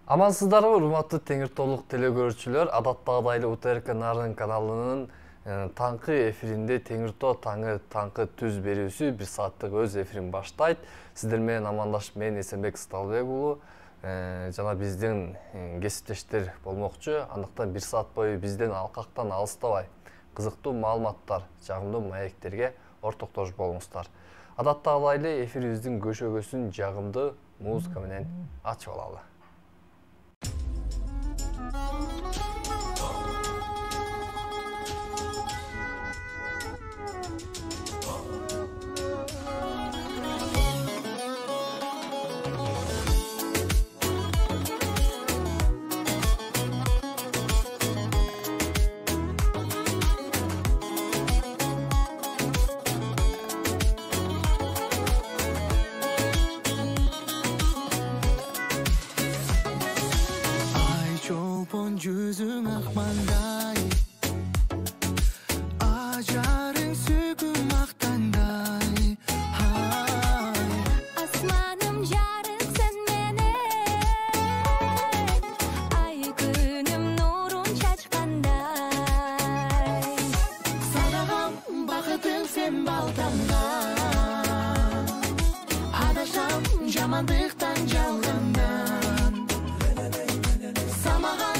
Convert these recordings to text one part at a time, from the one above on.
Амансыздарбы, урматтуу Теңир Толук телекөрүүчүлөр. Адаттагыдай УТРК Нарын каналынын таңкы эфиринде Теңир Тоо таңкы түз берүүсү 1 сааттык өз эфирин баштайт. Сиздер менен амандашып, мен Эсенбек Сталбек уулу жана биздин кесиптештер болмокчу. Андыктан 1 саат бою бизден алкактан алыстабай кызыктуу маалыматтар, жагымдуу маектерге ортоктошуп болуңуздар. Адаттагыдай эфирибиздин көшөгөсүн жагымдуу музыка менен ачып алалы. Yüzün akmanday, acarın süküm aktanday. Asmanım jarık sen mene, ay günüm nurun çaçkanday. Sadağam bakıtın sen baltamdan, adaşam jamandıktan jalgandan. Samağan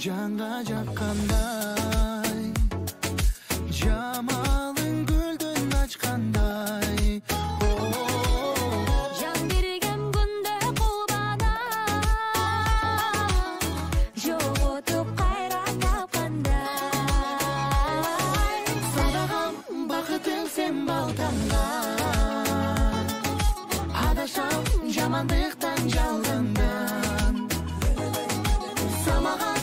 Canға жаққандай, жамалың гүлден açқандай. Жан берген күнде қубана, жоғытып қайра тапқандай. Садағам бақытың сен балтамдан, адашам жамандықтан жалғандан. Самаған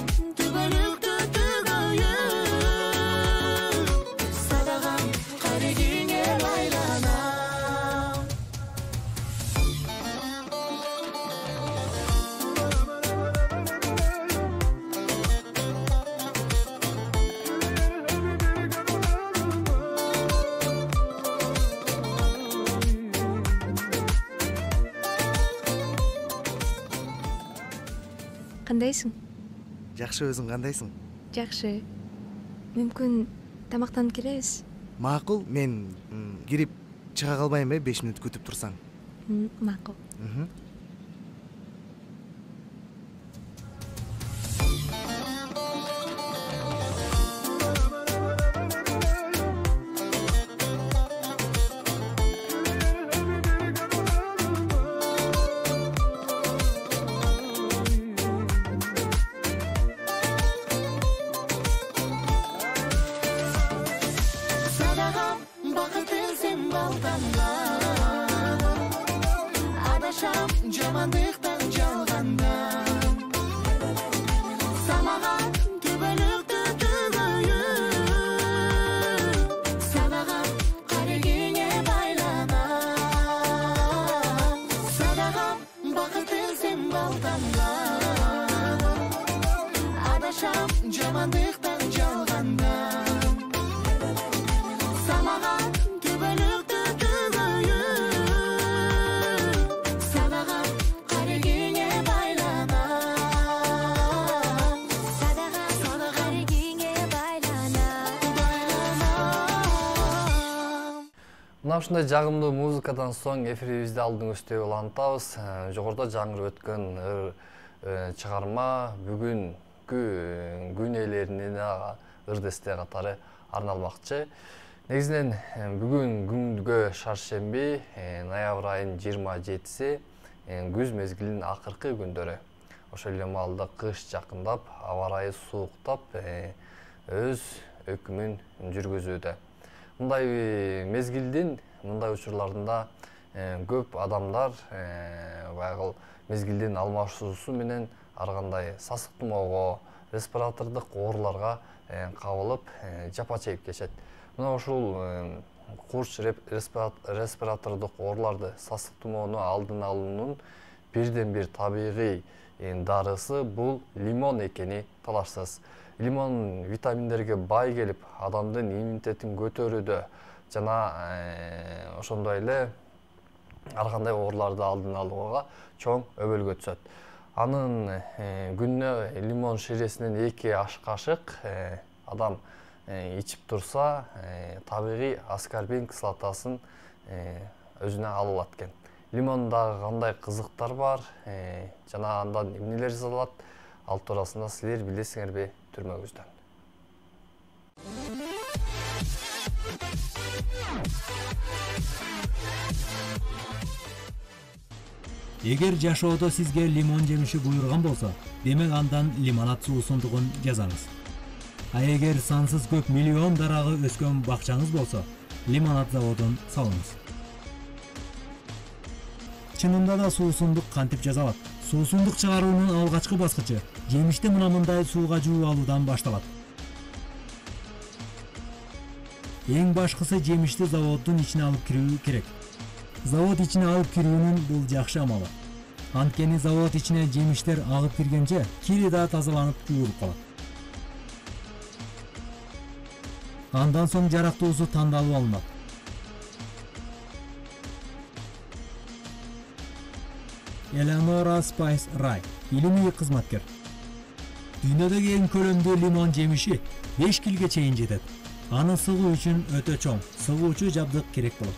Кандайсың? Жакшы, өзүң кандайсың? Жакшы. Мүмкүн тамактанып келебиз? Макул, мен кирип чыга калбайынбы 5 мүнөт күтүп турсаң? Макул. Жамандықтан жалғандан. Самаған түбілікті түгейіп, садаған қарегеңе байланам. Садаған бақытың сен балтамдан, адашам жамандықтан жалғандан. Самаған түбілікті Мына ушундай жагымдуу музыкадан соң эфирибизди алдыңызды улантабыз. Жогоруда жаңырып өткөн чыгарма бүгүнкү күн ээлерине ырдесте катары арналмакчы. Негизинен бүгүн күнгө шаршемби, ноябрь айынын 27-си, күз мезгилинин акыркы күндөрү. Ошол эле маалда кыш жакындап, аба ырайы сууктап, өз өкүмүн жүргүзүүдө. Мындай мезгилдин, мындай учурларында көп адамдар баягы мезгилдин алмашуусу менен ар кандай сасык тумоого, респиратордук ооруларга кабылып жапа чегип кетишет. Мына ушул курч респиратордук ооруларды, сасык тумоону алдын алуунун бирден бир табигый дарысы бул лимон экени талашсыз. Лимон витаминдерге бай келип, адамдын иммунитетин көтөрүүдө жана ошондой эле ар кандай ооруларды алдын алууга чоң өбөлгө түзөт. Анын күнүнө лимон ширесинен 2 аш кашык адам ичип турса, табигый аскорбин кислотасын өзүнө ала алат экен. Лимонда кандай кызыктар бар жана андан эмнелер жасалат, ал туурасында силер билесиңерби түрмөгүздөн? Эгер жашоодо сизге лимон жемиши буйруган болсо, демек андан лимонад суусундугун жазаңыз. А эгер сансыз көп миллион дарагы өскөн бакчаңыз болсо, лимонад заводун салыңыз. Чынында да суусундук кантип жасалат? Суусундук чыгаруунун алгачкы баскычы жемишти мындай сууга жууп алуудан башталат. Эң башкысы жемишти заводдун ичине алып кирүү керек. Завод ичине алып кирүүнүн бул жакшы амалы. Анткени завод ичине жемиштер агып киргенче кири да тазаланып жуулуп калат. Андан соң жарактуусу тандалып алынат. Eleonora Spice Ray, илимий кызматкер. Дүйнөдөгү эң көлөмдүү лимон жемиши 5 килге чейин жетет. Аны сыгуу үчүн өтө чоң, сыгуучу жабдык керек болот.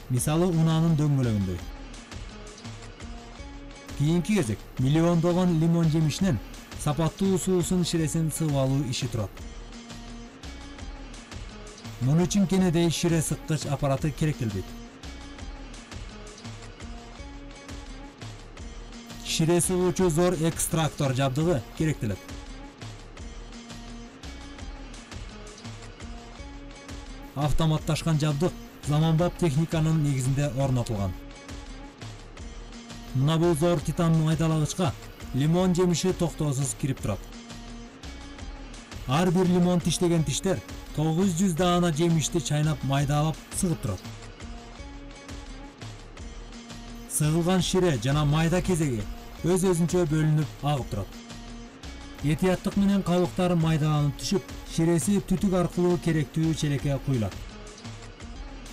Мисалы унаанын дөңгөлөгүндөй. Кийинки кезек миллиондогон лимон жемишинен сапаттуу суусун ширесин сыгып алуу иши турат. Муну үчүн кенедей шире сыккыч аппараты керектелбейт. Шире сыгуучу зор экстрактор жабдыгы керектелет. Автоматташкан жабдык заманбап техниканын негизинде орнотулган. Мына бул зор титан майдалагычка лимон жемиши токтоосуз кирип турат. Ар бир лимон тиштеген тиштер 900 даана жемишти чайнап майдалап сыгып турат. Сыгылган шире жана майда кезеги өз-өзүнчө бөлүнүп агып турат. Этияттык менен кабыктар майдаланып түшүп, ширеси түтүк аркылуу керектүү челекке куюлат.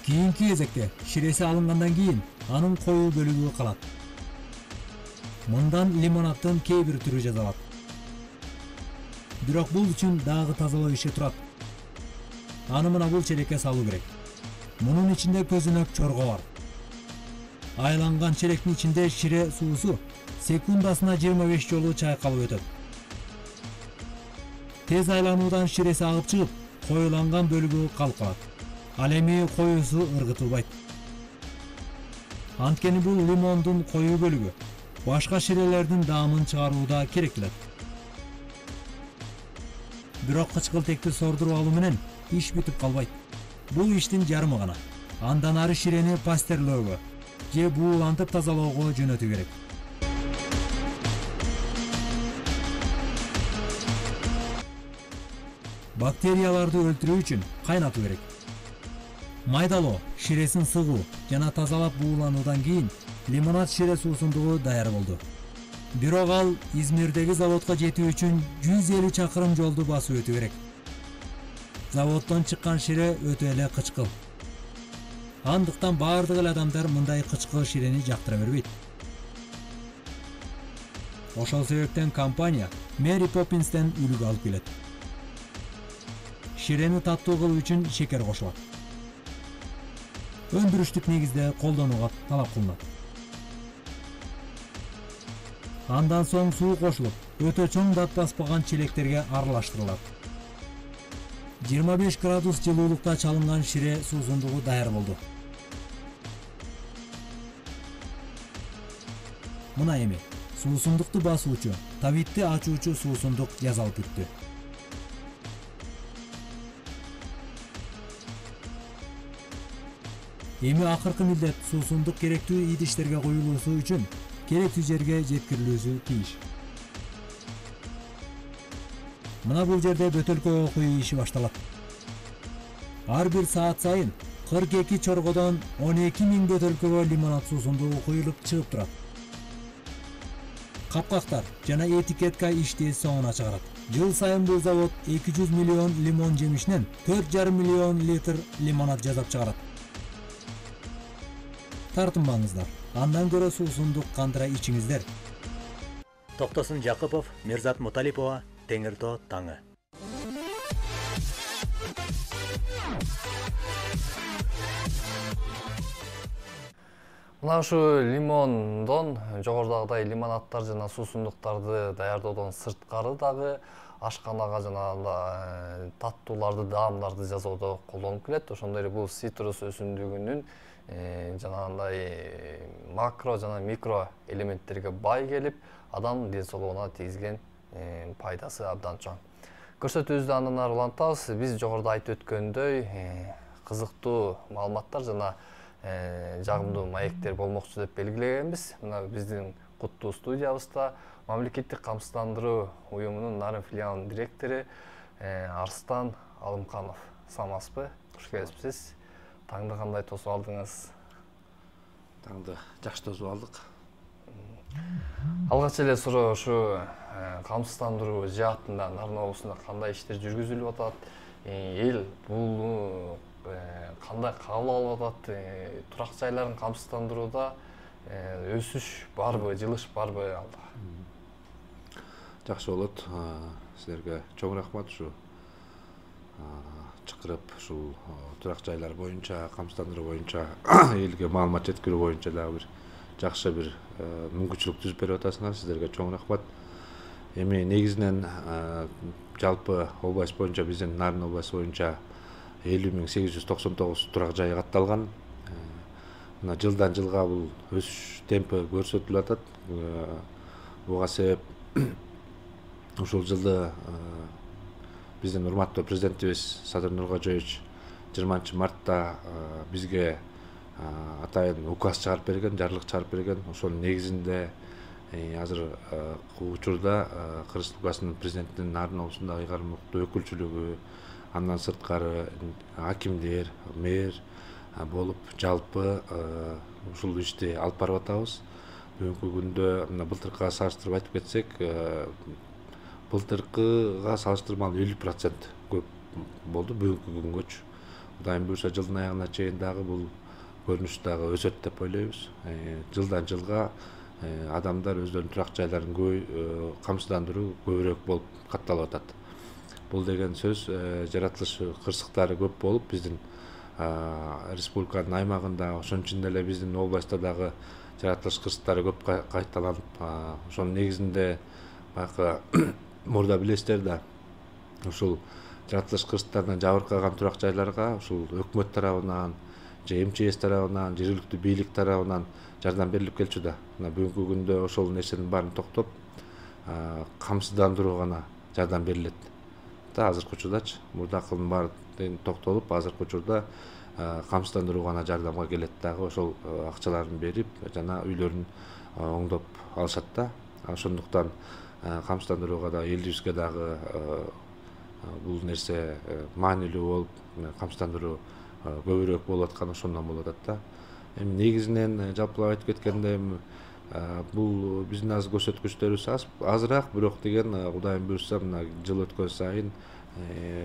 Кийинки кезекте ширеси алынгандан кийин анын коюу бөлүгү калат. Мындан лимонаддын кээ бир түрү жасалат. Бирок бул үчүн дагы тазалоо иши турат. Аны мына бул челекке салуу керек. Мунун ичинде көзүнөк чорго бар. Айланган челектин ичинде шире суусу секундасына 25 жолу чайкалып өтөт. Тез айлануудан ширеси агып чыгып, коюланган бөлүгү калып калат. Ал эми коюусу ыргытылбайт. Анткени бул лимондун коюу бөлүгү башка ширелердин даамын чыгарууда керектелет. Бирок кычкылтекти сордуруп алуу менен иш бүтүп калбайт. Бул иштин жарымы гана. Андан ары ширени пастерлөөгө же буулантып тазалоого жөнөтүү керек. Бактерияларды өлтүрүү үчүн кайнатуу керек. Майдалоо, ширесин сыгуу жана тазалап буулануудан кийин лимонад шире суусундугу даяр болду. Бирок ал Измирдеги заводко жетүү үчүн 150 чакырым жолду басып өтүү керек. Заводдон чыккан шире өтө эле кычкыл. Андыктан бардык эле адамдар мындай кычкыл ширени жактыра бербейт. Ошол себептен компания Мэри Поппинстен үлгү алып келет. Ширени таттуу кылуу үчүн шекер кошулат. Өндүрүштүк негизде колдонууга талап кылынат. Андан соң суу кошулуп, өтө чоң дат баспаган челектерге аралаштырылат. 25 градус жылуулукта чалынган шире суусундугу даяр болду. Мына эми суусундукту басуучу, табитти ачуучу суусундук жасалып бүттү. Эми акыркы милдет суусундук керектүү идиштерге коюлуусу үчүн керектүү жерге жеткирилүүсү тийиш. Мына бул жерде бөтөлкөгө куюу иши башталат. Ар бир саат сайын 42 чоргодон 12.000 бөтөлкөгө лимонад суусундугу куюлуп чыгып турат. Капкактар жана этикетка ишти соңуна чыгарат. Жыл сайын бул завод 200 миллион лимон жемишинен 4,5 миллион литр лимонад жасап чыгарат. Тартынбаңыздар. Андан көрө суусундук кандыра ичиңиздер. Токтосун Жакыпов, Мирзат Муталипова, Теңиртоо таңы. Мына ушу лимондон жогорудагыдай лимонадтар жана суусундуктарды даярдоодон сырткары дагы ашканага жана таттууларды, даамдарды жасоодо колдонуп келет. Ошондой эле бул цитрус өсүмдүгүнүн жанагындай макро жана микро элементтерге бай келип, адам ден соолугуна тийгизген пайдасы абдан чоң. Көрсөтүүбүздү андан ары улантабыз. Биз жогоруда айтып өткөндөй кызыктуу маалыматтар жана жагымдуу маектер болмокчу деп белгилегенбиз. Мына биздин куттуу студиябызда Мамлекеттик камсыздандыруу уюмунун Нарын филиалынын директору Арстан Алымканов. Саламатсызбы? Куш келипсиз. Таңды кандай тосуп алдыңыз? Таңды жакшы тосуп алдык. Алгач эле суроо ушу камсыздандыруу жаатында Нарын облусунда кандай иштер жүргүзүлүп атат? Эл бул кандай кабыл алып атат? Турак жайларын камсыздандырууда өсүш барбы, жылыш барбы алда? Жакшы болот. Силерге чоң рахмат ушу чакырып ушул турак жайлар боюнча, камсыздандыруу боюнча, элге маалымат жеткирүү боюнча дагы бир жакшы бир мүмкүнчүлүк түзүп берип атасыңар. Силерге чоң рахмат. Эми негизинен жалпы область боюнча биздин Нарын областы боюнча 50.899 турак жай катталган. Мына жылдан жылга бул өсүш темпи көрсөтүлүп атат. Буга себеп ушул жылы биздин урматтуу президентибиз Садыр Нуркожоевич 20 мартта бизге атайын указ чыгарып берген, жарлык чыгарып берген. Ошонун негизинде азыр учурда Кыргыз Республикасынын президентинин Нарын облусундагы ыйгарым укуктуу өкүлчүлүгү, андан сырткары акимдер, мэр болуп жалпы ушул ишти алып барып атабыз. Бүгүнкү күндө мына былтыркыга салыштырып айтып кетсек, былтыркыга салыштырмалуу 50% көп болду бүгүнкү күнгөчү. Кудайым буюрса жылдын аягына чейин дагы бул көрүнүш дагы өсөт деп ойлойбуз. Жылдан жылга адамдар өздөрүнүн турак жайларын камсыздандыруу көбүрөөк болуп катталып атат. Бул деген сөз жаратылыш кырсыктары көп болуп биздин республиканын аймагында, ошон үчүн эле биздин областта дагы жаратылыш кырсыктары көп кайталанып, ошонун негизинде баягы мурда билесиздер да, ушул жаратылыш кырсыктарынан жабыркаган турак жайларга ушул өкмөт тарабынан же МЧС тарабынан, жергиликтүү бийлик тарабынан жардам берилип келчү да. Мына бүгүнкү күндө ошол нерсенин баарын токтоп, камсыздандыруу гана жардам берилет. Азыркы учурдачы мурдакынын баары токтолуп, азыркы учурда камсыздандыруу гана жардамга келет дагы, ошол акчаларын берип жана үйлөрүн оңдоп алышат да. Ошондуктан камсыздандырууга да элибизге дагы бул нерсе маанилүү болуп, камсыздандыруу көбүрөөк болуп аткан ошондон болуп атат да. Эми негизинен жалпылап айтып кеткенде бул биздин азыр көрсөткүчтөрүбүз азыраак, бирок деген Кудайым буюрса мына жыл өткөн сайын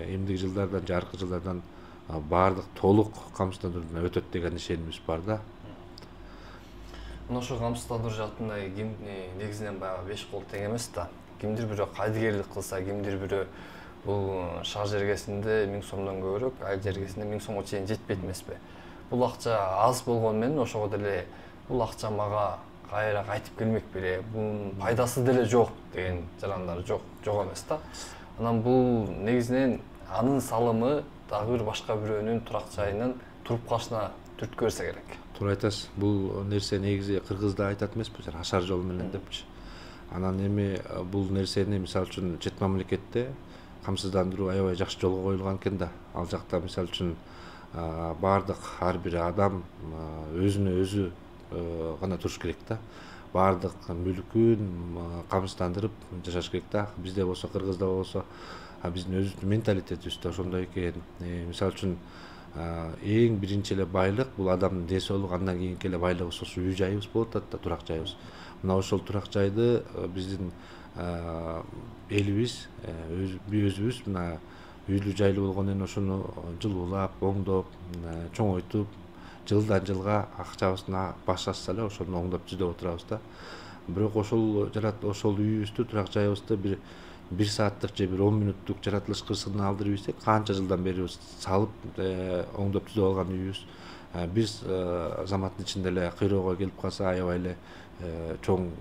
эмдиги жылдардан, аркы жылдардан баардык толук камсыздандыруудан өтөт деген ишенимибиз бар да. Мына ошо камсыздандыруу жаатында негизинен баягы 5 кол тең эмес да. Кимдир бирөө кайдыгерлик кылса, кимдир бирөө бул шаар жергесинде 1000 сомдон көбүрөөк, айыл жергесинде 1000 сомго чейин жетпейт эмеспи? Бул акча аз болгону менен ошого деле бул акча мага кайра кайтып келмек беле, бунун пайдасы деле жок деген жарандар жок эмес да. Анан бул негизинен анын салымы дагы бир башка бирөөнүн турак жайынын туруп калышына түрткү берсе керек. Туура айтасыз. Бул нерсе негизи кыргызда айтат эмеспи, ашар жол менен депчи. Анан эми бул нерсени мисалы үчүн чет мамлекетте камсыздандыруу аябай жакшы жолго коюлган экен да. Ал жакта мисалы үчүн баардык ар бир адам өзүнө өзү гана туруш керек да. Баардык мүлкүн камсыздандырып жашаш керек да. Бизде болсо, Кыргызда болсо, биздин өзүбүздүн менталитетибиз да ошондой экен. Мисалы үчүн эң биринчи эле байлык бул адамдын десиолугу, андан кийинки эле байлыгыбыз ошо үй жайыбыз болуп атат да, турак жайыбыз. Мына ошол турак жайды биздин элибиз өзүбүз мына үйлүү жайлуу болгондон ошону жылуулап, оңдоп, чоңойтуп, жылдан жылга акчабыздын башчасы эле ошону оңдоп түздөп отурабыз да. Бирок ошол үйүбүздү, турак жайыбызды бир сааттык же бир 10 мүнөттүк жаратылыш кырсыгынан алдырып ийсек, канча жылдан бери салып, оңдоп түзөп алган үйүбүз бир заматтын ичинде эле кыйроого келип калса аябай эле чоң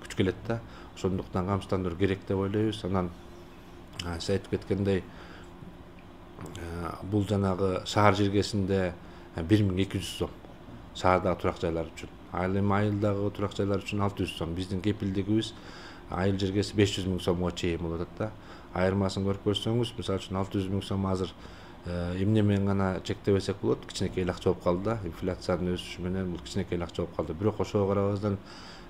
күч келет да. Ошондуктан камсыздандыруу керек деп ойлойбуз. Анан сиз айтып кеткендей, бул жанагы шаар жергесинде 1200 сом шаардагы турак жайлар үчүн. Ал эми айылдагы турак жайлар үчүн 600 сом. Биздин кепилдигибиз айыл жергеси 500 000 сомго чейин болот да. Айырмасын көрүп көрсөңүз, мисалы үчүн 600 000 сом азыр эмне менен гана чектебесек болот, кичинекей акча болуп калды да. Инфляциянын өсүшү менен бул кичинекей акча болуп калды. Бирок ошого карабастан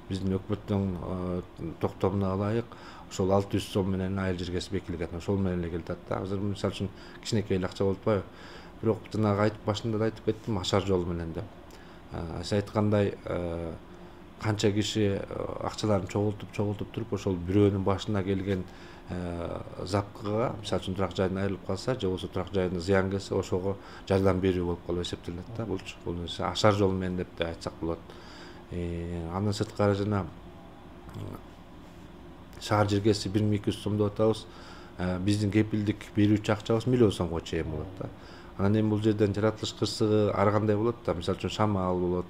биздин өкмөттүн токтомуна ылайык ошол 600 сом менен айыл жергеси бекилген. Ошол менен эле келет да. Азыр мисалы үчүн кичинекей акча болуп атпайбы? Бирок жанагы башында да айтып кеттим, ашар жол менен деп. Сиз айткандай канча киши акчаларын чогултуп туруп ошол бирөөнүн башына келген запкыга, мисалы үчүн турак жайдан айрылып калса, же болбосо турак жайына зыян келсе, ошого жардам берүү болуп калып эсептелет да. Бул нерсе ашар жол менен деп да айтсак болот. Андан сырткары жана шаар жергеси 1200 сом деп атабыз. Биздин кепилдик берүүчү акчабыз 1 миллион сомго чейин болот да. Анан эми бул жерден жаратылыш кырсыгы ар кандай болот да. Мисалы үчүн шамал болот,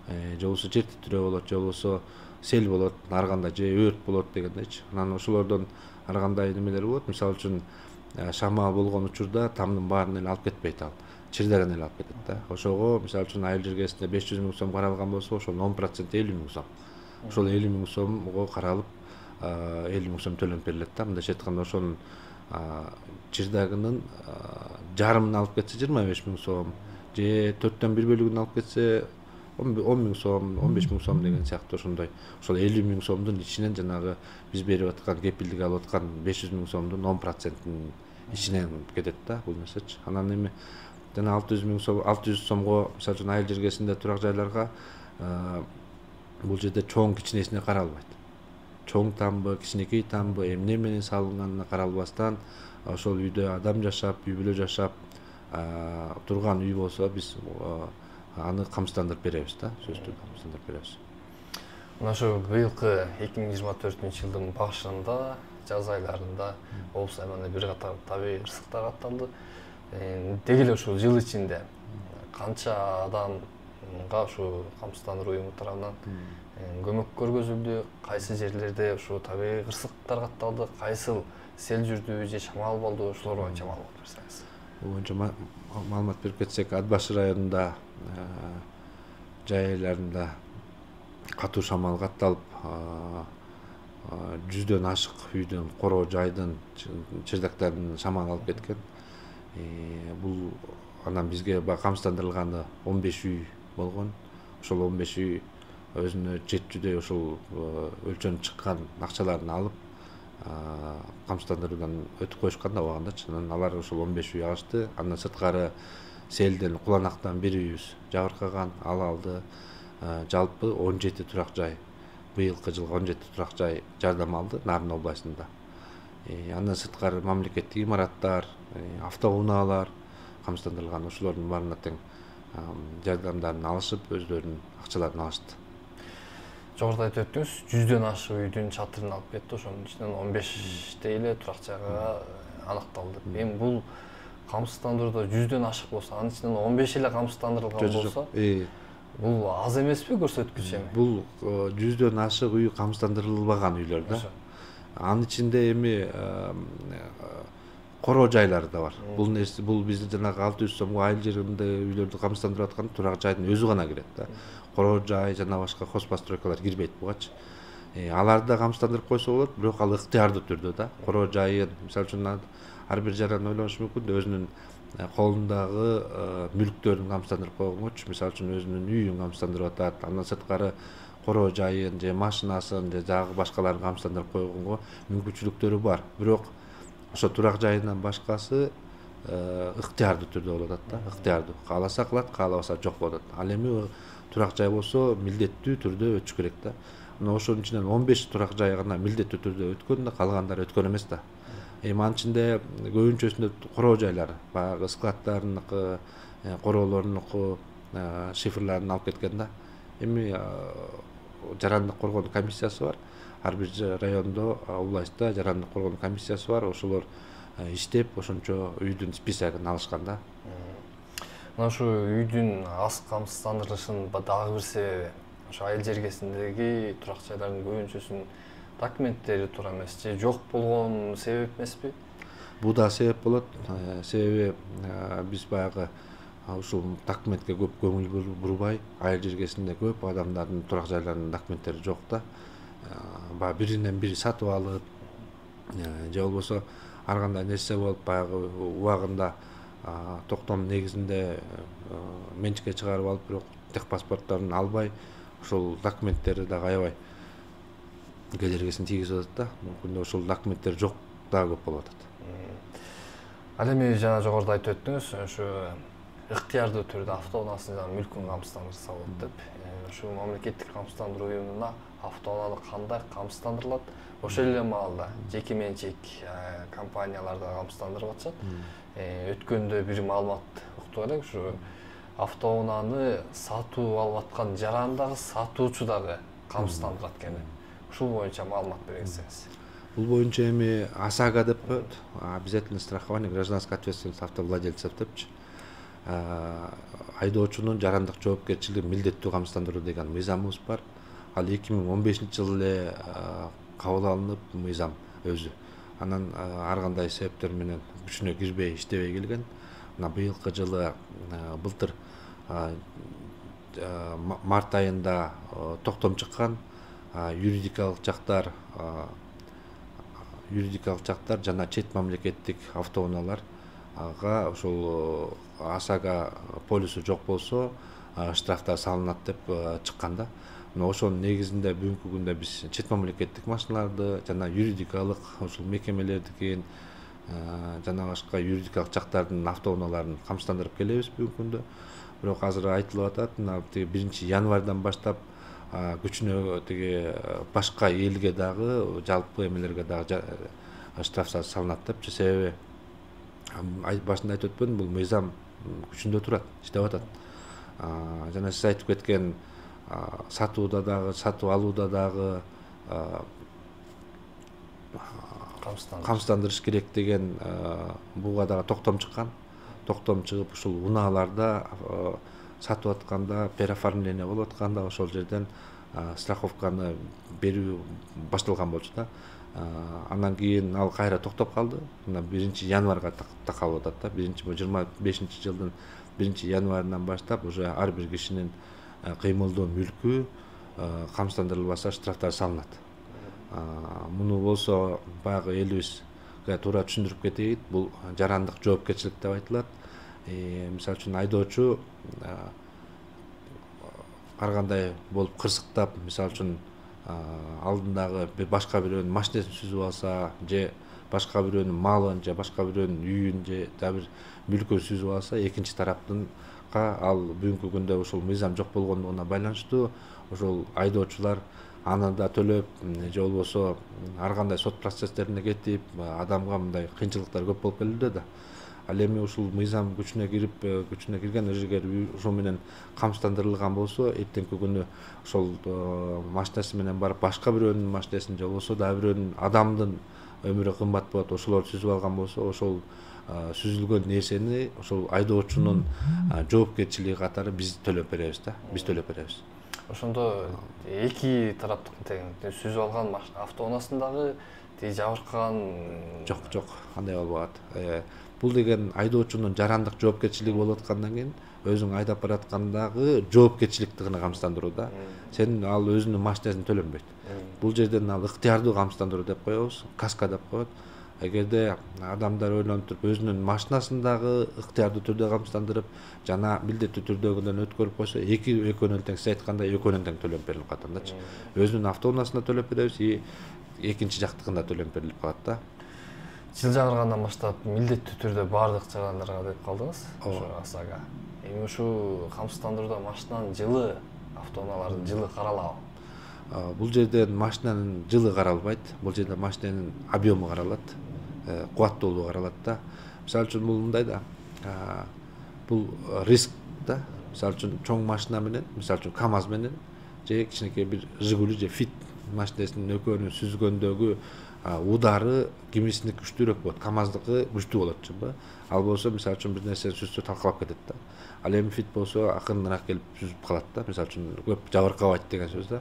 же болбосо жер титирөө болот, же болбосо сел болот, ар кандай же өрт болот дегендейчи. Анан ошолордон ар кандай немелер болот. Мисалы үчүн шамал болгон учурда тамдын баарын эле алып кетпейт ал. Чирдараны эле алып кетет да. Ошого мисалы үчүн айыл жергесинде 500 000 сом каралган болсо, ошонун 10% 50 000 сом. Ошол 50 000 сомго каралып 50 000 сом төлөнүп берилет да. Мындайча айтканда ошонун чырдагынын жарымын алып кетсе 25 000 сом, же 4төн 1 бөлүгүн алып кетсе 10 000 сом, 15 000 сом деген сыяктуу ошондой. Ошол 50 000 сомдун ичинен жанагы биз берип аткан кепилдик алып аткан 500 000 сомдун 10%-ин ичинен кетет да бул нерсечи. Анан эми жана 600 сомго мисалы үчүн айыл жергесинде турак жайларга бул жерде чоң кичинесине каралбайт. Чоң тамбы, кичинекей тамбы, эмне менен салынганына каралбастан ошол үйдө адам жашап, үй бүлө жашап турган үй болсо биз аны камсыздандырып беребиз да, сөзсүз камсыздандырып беребиз. Мына ошо быйылкы 2024-жылдын башында, жаз айларында облус аймагында бир катар табигый кырсыктар катталды. Деги эле ушул жыл ичинде канча адамга ушу камсыздандыруу уюму тарабынан көмөк көргөзүлдү, кайсы жерлерде ушу табигый кырсыктар катталды, кайсыл сел жүрдү же шамал болду, ошолор боюнча маалымат берсеңиз. Бул боюнча маалымат берип кетсек, Ат башы районунда жай айларында катуу шамал катталып, 100дөн ашык үйдүн, коро жайдын, чырдактардын шамал алып кеткен. Бул анан бизге камсыздандырылганы 15 үй болгон. Ошол 15 үй өзүнө жетчүдөй ошол өлчөнүп чыккан акчаларын алып камсыздандыруудан өтүп коюшкан да убагындачы. Анан алар ошол 15 үй алышты. Андан сырткары селден, куланактан бир үйүбүз жабыркаган, ал алды. Жалпы 17 турак жай, быйылкы жылга 17 турак жай жардам алды Нарын областында. Андан сырткары мамлекеттик имараттар, автоунаалар камсыздандырылган, ошолордун баарына тең жардамдарын алышып, өздөрүнүн акчаларын алышты. Жогоруда айтып өттүңүз, 100дөн ашык үйдүн чатырын алып кетти, ошонун ичинен 15 эле турак жайга аныкталды. Эми бул камсыздандырууда 100дөн ашык болсо, анын ичинен 15 эле камсыздандырылган болсо, бул аз эмеспи көрсөткүч эми? Бул 100дөн ашык үй камсыздандырылбаган үйлөр да. Анын ичинде эми коро жайлар да бар. Бул биздин жанагы 600 сомго айыл жеринде үйлөрдү камсыздандырып аткан турак жайдын өзү гана кирет да. Коро жай жана башка хозпостройкалар кирбейт бугачы. Аларды камсыздандырып койсо болот, бирок ал ыктыярдуу түрдө да. Коро жайын, мисалы үчүн ар бир жаран ойлоnuшу мүмкүн да өзүнүн колундагы мүлктөрүн камсыздандырып койгончу, мисалы үчүн өзүнүн үйүн камсыздандырып атат, андан сырткары короо жайын же машинасын же дагы башкаларын камсыздандырып койгонго мүмкүнчүлүктөрү бар. Бирок ошо турак жайынан башкасы ыктыярдуу түрдө болуп атат да, ыктыярдуу. Кааласа кылат, каалабаса жок болуп атат. Ал эми турак жай болсо милдеттүү түрдө өтүш керек да. Мына ошонун ичинен 15 турак жай гана милдеттүү түрдө өткөн да, калгандары өткөн эмес да. Эми анын ичинде көбүнчөсүндө короо жайлары, баягы складтарыныкы, короолорунуку шифрларын алып кеткен да. Эми жарандык коргоонун комиссиясы бар. Ар бир райондо, областта жарандык коргоонун комиссиясы бар. Ошолор иштеп, ошончо үйдүн списогун алышкан да. Мына ушу үйдүн аз камсыздандырылышынын дагы бир себеби ошо айыл жергесиндеги турак жайлардын көбүнчөсүнүн документтери туура эмес же жок болгон себеп эмеспи? Бул да себеп болот. Себеби биз баягы ушул документке көп көңүл бурбай, айыл жергесинде көп адамдардын турак жайларынын документтери жок да. Баягы биринен бири сатып алып, же болбосо ар кандай нерсе болуп баягы убагында токтом негизинде менчикке чыгарып алып, бирок техпаспортторун албай, ошол документтери дагы аябай кедергисин тийгизип атат да. Мүмкүн ошол документтер жок дагы көп болуп атат. Ал эми жана жогоруда айтып өттүңүз, ошо ыктыярдуу түрдө автоунаасын жана мүлкүн камсыздандырса болот деп. Ошо мамлекеттик камсыздандыруу уюмуна автоунааны кандай камсыздандырылат? Ошол эле маалда жеке менчик компаниялар да камсыздандырып атышат. Өткөндө бир маалымат уктуп элек, ушу автоунааны сатып алып аткан жаран дагы сатуучу дагы камсыздандырат экен. Ушул боюнча маалымат берсеңиз. Бул боюнча эми ОСАГО деп коет, обязательное страхование гражданской ответственности автовладельцев депчи. Айдоочунун жарандык жоопкерчилигин милдеттүү камсыздандыруу деген мыйзамыбыз бар. Ал 2015-жылы эле кабыл алынып мыйзам өзү. Анан ар кандай себептер менен күчүнө кирбей иштебей келген. Мына быйылкы жылы былтыр март айында токтом чыккан. Юридикалык жактар жана чет мамлекеттик автоунааларга ошол ОСАГО полису жок болсо штрафтар салынат деп чыккан да. Мына ошонун негизинде бүгүнкү күндө биз чет мамлекеттик машиналарды жана юридикалык ошол мекемелердикин жана башка юридикалык жактардын автоунааларын камсыздандырып келебиз бүгүнкү күндө. Бирок азыр айтылып атат, мына 1 январдан баштап күчүнө тиги башка элге дагы жалпы эмелерге дагы штраф салынат депчи. Себеби башында айтып өтпөдүм, бул мыйзам күчүндө турат, иштеп атат. Жана сиз айтып кеткен сатууда дагы, сатып алууда дагы камсыздандырыш керек деген буга дагы токтом чыккан. Токтом чыгып ушул унааларда сатып атканда, переоформление болуп атканда ошол жерден страховканы берүү башталган болчу да. Андан кийин ал кайра токтоп калды. Мына 1 январга такалып атат да. 25-жылдын 1 январынан баштап уже ар бир кишинин кыймылдуу мүлкү камсыздандырылбаса штрафтар салынат. Муну болсо баягы элибизге туура түшүндүрүп кетейик. Бул жарандык жоопкерчилик деп айтылат. Мисалы үчүн айдоочу ар кандай болуп кырсыктап, мисалы үчүн алдындагы башка бирөөнүн машинесин сүзүп алса, же башка бирөөнүн малын, же башка бирөөнүн үйүн, же дагы бир мүлкүн сүзүп алса, экинчи тараптынга ал бүгүнкү күндө ошол мыйзам жок болгондугуна байланыштуу ошол айдоочулар аны да төлөп, же болбосо ар кандай сот процесстерине кетип, адамга мындай кыйынчылыктар көп болуп келүүдө да. Ал эми ушул мыйзам күчүнө кирген эгер ошол менен камсыздандырылган болсо, эртеңки күнү ошол машинеси менен барып башка бирөөнүн машинесин, же болбосо дагы бирөөнүн адамдын өмүрү кымбат болот, ошолорду сүзүп алган болсо, ошол сүзүлгөн нерсени ошол айдоочунун жоопкерчилиги катары биз төлөп беребиз да. Биз төлөп беребиз. Ошондо эки тараптын сүзүп алган автоунаасындагы жабыркаган жок, андай болбойт. Бул деген айдоочунун жарандык жоопкерчилиги болуп аткандан кийин өзүң айдап бараткандагы жоопкерчиликти гана камсыздандыруу да. Сен ал өзүнүн машинесин төлөнбөйт. Бул жерден ал ыктыярдуу камсыздандыруу деп коебуз, каска деп коет. эгерде адамдар ойлонуп туруп өзүнүн машинасын дагы ыктыярдуу түрдө камсыздандырып жана милдеттүү түрдөгүдөн өткөрүп койсо экөөнүн тең, сиз айткандай экөөнүн тең төлөп берилип калат андачы. Өзүнүн автоунаасына төлөп беребиз, экинчи жактыкында төлөп берилип калат да. Жыл жаңыргандан баштап милдеттүү түрдө баардык чыгаандарга деп калдыңыз. Ошо АСАга. Эми ушул камсыздандырууда машинанын жылы, автоунаалардын жылы каралабы? Бул жерден машинанын жылы каралбайт. Бул жерде машинанын объему каралат, кубаттуулугу каралат да. Мисалы үчүн бул мындай да. Бул риск да. Мисалы үчүн чоң машина менен, мисалы үчүн КАМАЗ менен же кичинекей бир Жигули же Фит машинасынын экөөнүн сүзгөндөгү удары кимисиники күчтүүрөөк болот, КАМАЗдыкы күчтүү болот чынбы. Ал болсо мисалы үчүн бир нерсени сүзсө талкалап кетет да. Ал эми Фит болсо акырыныраак келип сүзүп калат да. Мисалы үчүн көп жабыркабайт деген сөз да.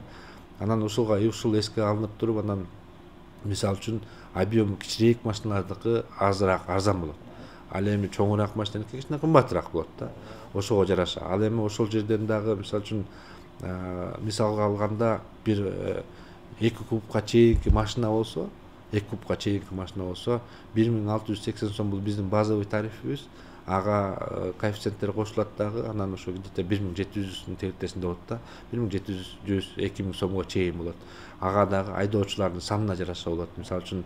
Анан ушул эске алынып туруп, анан мисалы үчүн объему кичирээк машиналардыкы азыраак арзан болот. Ал эми чоңураак машинаныкы кичине кымбатыраак болот да. Ошого жараша. Ал эми ошол жерден дагы мисалы үчүн мисалга алганда бир 2 кубка чейинки машина болсо, 1680 сом бул биздин базовый тарифибиз. Ага коэффициенттер кошулат дагы, анан ошо где-то 1700-дун тегертесинде болот да. 1700, 100, 2000 сомго чейин болот. Ага дагы айдоочулардын санына жараша болот. Мисалы үчүн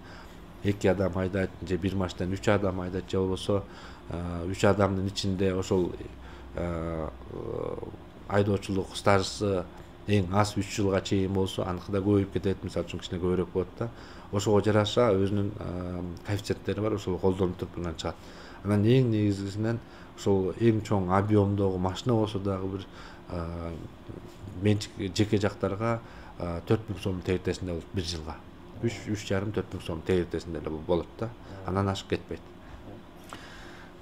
2 адам айдайт, же бир машинаны 3 адам айдайт, же болбосо 3 адамдын ичинде ошол айдоочулук стажысы эң аз 3 жылга чейин болсо, аныкы да көбөйүп кетет, мисалы үчүн кичине көбүрөөк болот да. Ошого жараша өзүнүн коэффициенттери бар, ошол колдонуп туруп мындан чыгат. Анан эң негизгисинен ошол эң чоң объемдогу машина болсо дагы бир жеке жактарга 4000 сом тегертесинде болот бир жылга. 3,5-4 сом тегертесинде эле болот да. Анан ашып кетпейт.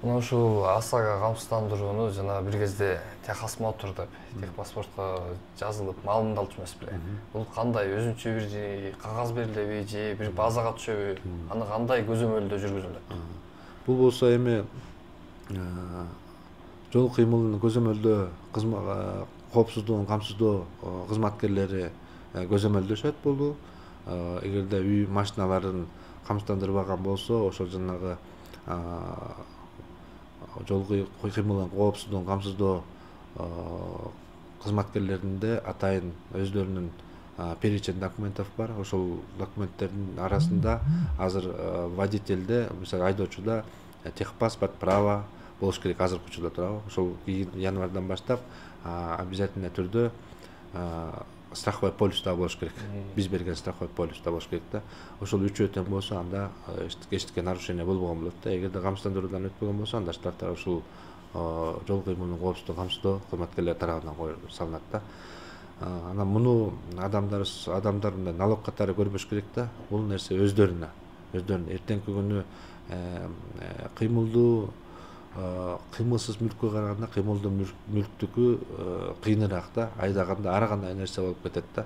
Мына ушул АСАга камсыздандырууну жана бир кезде техосмотр деп техпаспортко жазылып маалымдалчу эмес беле. Бул кандай өзүнчө бир кагаз берилеби же бир базага түшөбү? Аны кандай көзөмөлдө жүргүзүлөт? Бул болсо эми жол кыймылын көзөмөлдөө коопсуздугун камсыздоо кызматкерлери көзөмөлдөшөт бул. Эгерде үй машиналарын камсыздандырбаган болсо, ошол жанагы жол кыймылын коопсуздугун камсыздоо кызматкерлеринде атайын өздөрүнүн перечень документов бар. Ошол документтердин арасында азыр водительде, мисалы айдоочуда техпаспорт, право болуш керек азыркы учурда туурабы. Ошол январдан баштап обязательный түрдө страховой полис да болуш керек. Биз берген страховой полис да болуш керек да. Ошол үчөө тең болсо, анда эчтеке нарушение болбогон болот да. Эгерде камсыздандыруудан өтпөгөн болсо, анда штрафтар ушул жол кыймылын коопсуздугун камсыздоо кызматкерлери тарабынан салынат да. Анан муну адамдар налог катары көрбөш керек да. Бул нерсе өздөрүнө эртеңки күнү кыймылдуу кыймылсыз мүлккө караганда кыймылдуу мүлктүкү кыйыныраак да. Айдаганда ар кандай нерсе болуп кетет да.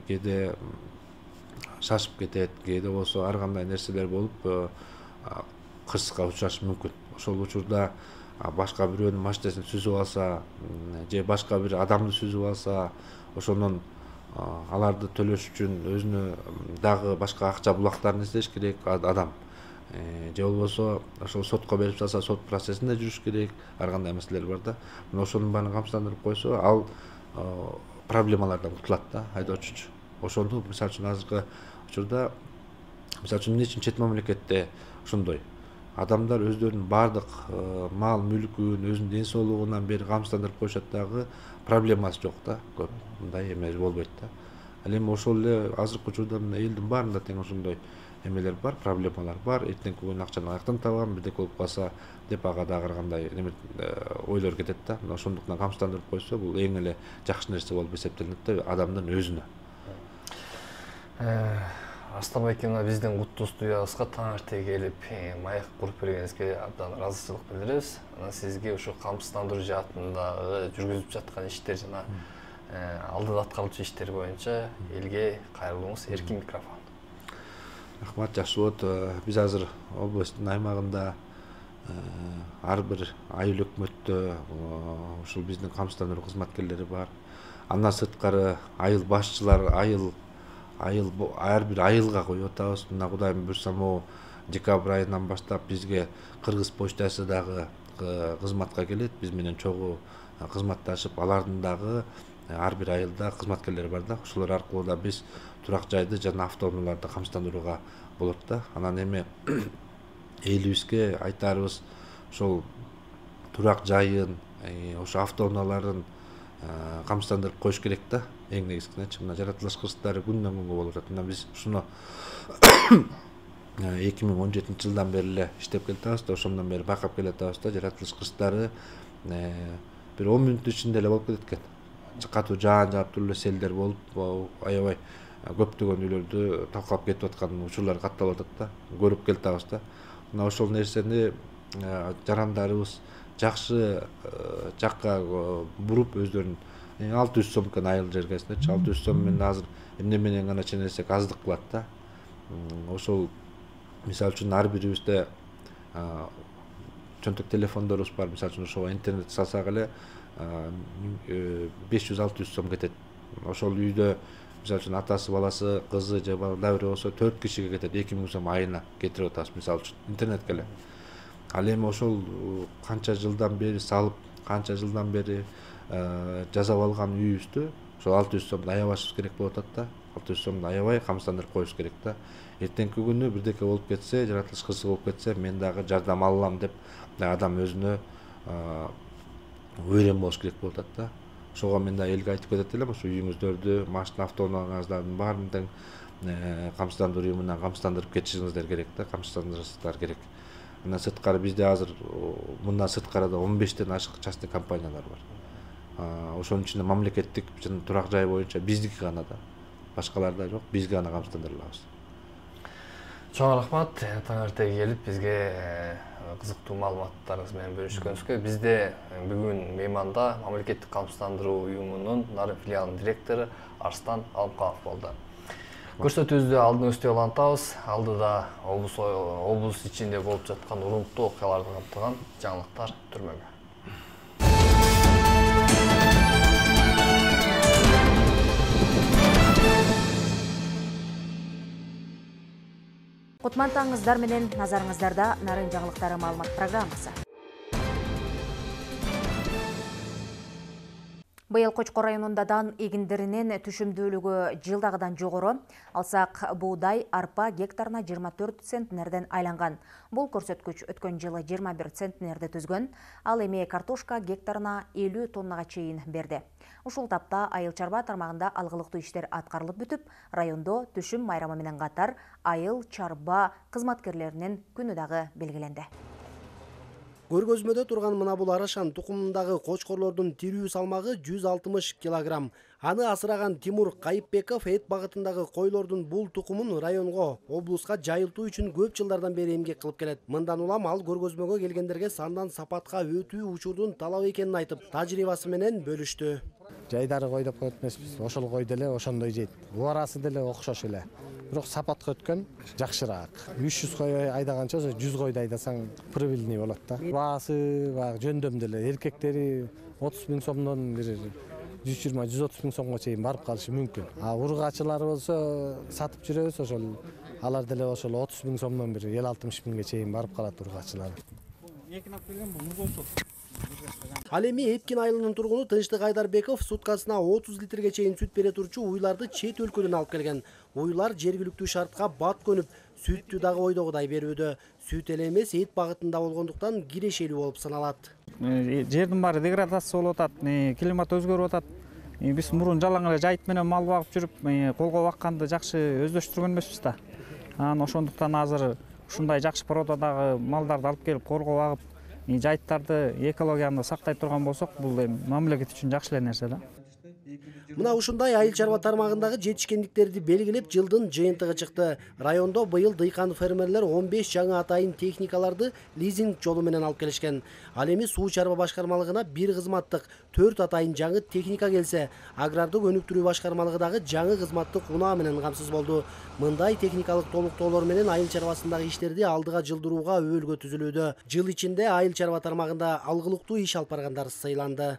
Кээде шашып кетет, кээде болсо ар кандай нерселер болуп кырсыкка учурашы мүмкүн. Ошол учурда башка бирөөнүн машинасын сүзүп алса, же башка бир адамды сүзүп алса, ошонун аларды төлөш үчүн өзүнө дагы башка акча булактарын издеш керек адам. Же болбосо ошол сотко берип салса, сот процессинде жүрүш керек, ар кандай маселелер бар да. Мына ошонун баарын камсыздандырып койсо, ал проблемалардан кутулат да айдоочу. Ошону мисалы үчүн азыркы учурда мисалы үчүн эмне үчүн чет мамлекетте ошондой адамдар өздөрүнүн баардык мал мүлкүн, өзүнүн ден соолугунан бери камсыздандырып коюшат дагы, проблемасы жок да. Көп мындай эме болбойт да. Ал эми ошол эле азыркы учурда элдин баарында тең ошондой эмелер бар, проблемалар бар. Эртеңки күнү акчаны каяктан табам, бирдеке болуп калса деп ага дагы ар кандай ойлор кетет да. Мына ошондуктан камсыздандырып койсо, бул эң эле жакшы нерсе болуп эсептелинет да адамдын өзүнө. Арстан байке, биздин куттуу студиябызга таң эрте келип маек куруп бергениңизге абдан ыраазычылык билдиребиз. Анан сизге ушу камсыздандыруу жаатындагы жүргүзүп жаткан иштер жана алдыда аткарылчу иштер боюнча элге кайрылууңуз, эркин микрофон. Рахмат, жакшы болот. Биз азыр областтын аймагында ар бир айыл өкмөттө ушул биздин камсыздандыруу кызматкерлери бар. Андан сырткары айыл башчылар, ар бир айылга коюп атабыз. Мына Кудайым буйрса, могу декабрь айынан баштап бизге Кыргыз почтасы дагы кызматка келет. Биз менен чогуу кызматташып, алардын дагы ар бир айылда кызматкерлер бар да. Ошолор аркылуу да биз турак жайды жана автоунааларды камсыздандырууга болот да. Анан эми элибизге айтарыбыз ошол турак жайын, ошо автоунааларын камсыздандырып коюш керек да. Эң негизгиси мына жаратылыш кырсыктары күндөн күнгө болуп атат. Мына биз ушуну 2017 жылдан бери эле иштеп келатабыз да, ошондон бери байкап келатабыз да. Жаратылыш кырсыктары бир 10 мүнөттүн ичинде эле болуп кетет экен. Катуу жаан жаап туруп эле селдер болуп, аябай көптөгөн үйлөрдү талкалап кетип аткан учурлар катталып атат да. Көрүп келатабыз да. Мына ошол нерсени жарандарыбыз жакшы жакка буруп өздөрүн 600 сом экен айыл жергесинде, 600 сом менен азыр эмне менен гана ченесек аздык кылат да. Ошол мисалы үчүн ар бирибизде чөнтөк телефондорубуз бар. Мисалы үчүн ошого интернет салсак эле 500-600 сом кетет. Ошол үйдө мисалы үчүн атасы, баласы, кызы же бала бир болсо 4 кишиге кетет, 2000 сом айына кетирип атабыз мисалы үчүн интернетке эле. Ал эми ошол канча жылдан бери салып, канча жылдан бери жасап алган үйүбүздү ошол 600 сомду аябашыбыз керек болуп атат да. 600 сомду аябай камсыздандырып коюш керек да. Эртеңки күнү бирдеке болуп кетсе, жаратылыш кырсыгы болуп кетсе, мен дагы жардам алам деп адам өзүнө уверен болуш керек болуп атат да. Ошого мен да элге айтып кетет элем, ошо үйүңүздөрдү, машина автоунааңыздардын баарын тең камсыздандыруу уюмунан камсыздандырып кетишиңиздер керек да, камсыздандырышыңыздар керек. Мына сырткары бизде азыр мындан сырткары да 15тен ашык частный компаниялар бар. Ошонун ичинде мамлекеттик жана турак жай боюнча биздики гана да. Башкаларда жок, бизге гана камсыздандырылабыз. Чоң рахмат, таң эртеге келип бизге кызыктуу маалыматтарыңыз менен бөлүшкөнүзгө. Бизде бүгүн мейманда мамлекеттик камсыздандыруу уюмунун Нарын филиалынын директору Арстан Алымкулов болду. Көрсөтүүбүздү алдыңызда улантабыз. Алдыда облус ичинде болуп жаткан урунттуу окуяларды камтыган жаңылыктар түрмөгө. Кутмантаңыздар менен назарыңыздарда Нарын жаңылыктары маалымат программасы. Быйыл Кочкор районунда дан эгиндеринин түшүмдүүлүгү жылдагыдан жогору. Алсак буудай, арпа гектарына 24 центнерден айланган. Бул көрсөткүч өткөн жылы 21 центнерди түзгөн. Ал эми картошка гектарына 50 тоннага чейин берди. Ушул тапта айыл чарба тармагында алгылыктуу иштер аткарылып бүтүп, райондо түшүм майрамы менен катар айыл чарба кызматкерлеринин күнү дагы белгиленди. Көргөзмөдө турган мына бул арашан тукумундагы кочкорлордун тирүү салмагы 160 килограмм. Аны асыраган Тимур Кайыпбеков эт багытындагы койлордун бул тукумун районго, облуска жайылтуу үчүн көп жылдардан бери эмгек кылып келет. Мындан улам ал көргөзмөгө келгендерге сандан сапатка өтүү учурдун талап экенин айтып, тажрыйбасы менен бөлүштү. Жайдары кой деп коет эмеспиз. Ошол кой деле ошондой жейт. Убарасы деле окшош эле. Бирок сапатка өткөн жакшыраак. 300 кой айдаганча 100 койду айдасаң правильный болот да. Баасы жөндөм деле. Эркектери 30 000 сомдон бир 120-130 000 сомго чейин барып калышы мүмкүн. Ургачылар болсо сатып жүрөбүз, ошол алар деле ошол 30 000 сомдон бир 50-60 000ге чейин барып калат ургачылар. Экинап келген бул музосу. Ал эми Эпкин айылынын тургуну Тынчтык Айдарбеков суткасына 30 литрге чейин сүт бере турчу уйларды чет өлкөдөн алып келген. Уйлар жергиликтүү шартка бат көнүп, сүттү дагы ойдогудай берүүдө. Сүт эле эмес, эт багытында болгондуктан кирешелүү болуп саналат. Жердин баары деградация болуп атат, климат өзгөрүп атат. Биз мурун жалаң эле жайыт менен мал багып жүрүп, колго бакканды жакшы өздөштүргөн эмеспиз да. Анан ошондуктан азыр ушундай жакшы породадагы малдарды алып келип колго багып, жайыттарды, экологияны сактай турган болсок, бул мамлекет үчүн жакшы эле нерсе да. Мына ушундай айыл чарба тармагындагы жетишкендиктерди белгилеп жылдын жыйынтыгы чыкты. Райондо быйыл дыйкан фермерлер 15 жаңы атайын техникаларды лизинг жолу менен алып келишкен. Ал эми суу чарба башкармалыгына бир кызматтык 4 атайын жаңы техника келсе, агрардык өнүктүрүү башкармалыгы дагы жаңы кызматтык унаа менен камсыз болду. Мындай техникалык толуктоолор менен айыл чарбасындагы иштерди алдыга жылдырууга өбөлгө түзүлүүдө. Жыл ичинде айыл чарба тармагында алгылыктуу иш алып баргандар сыйланды.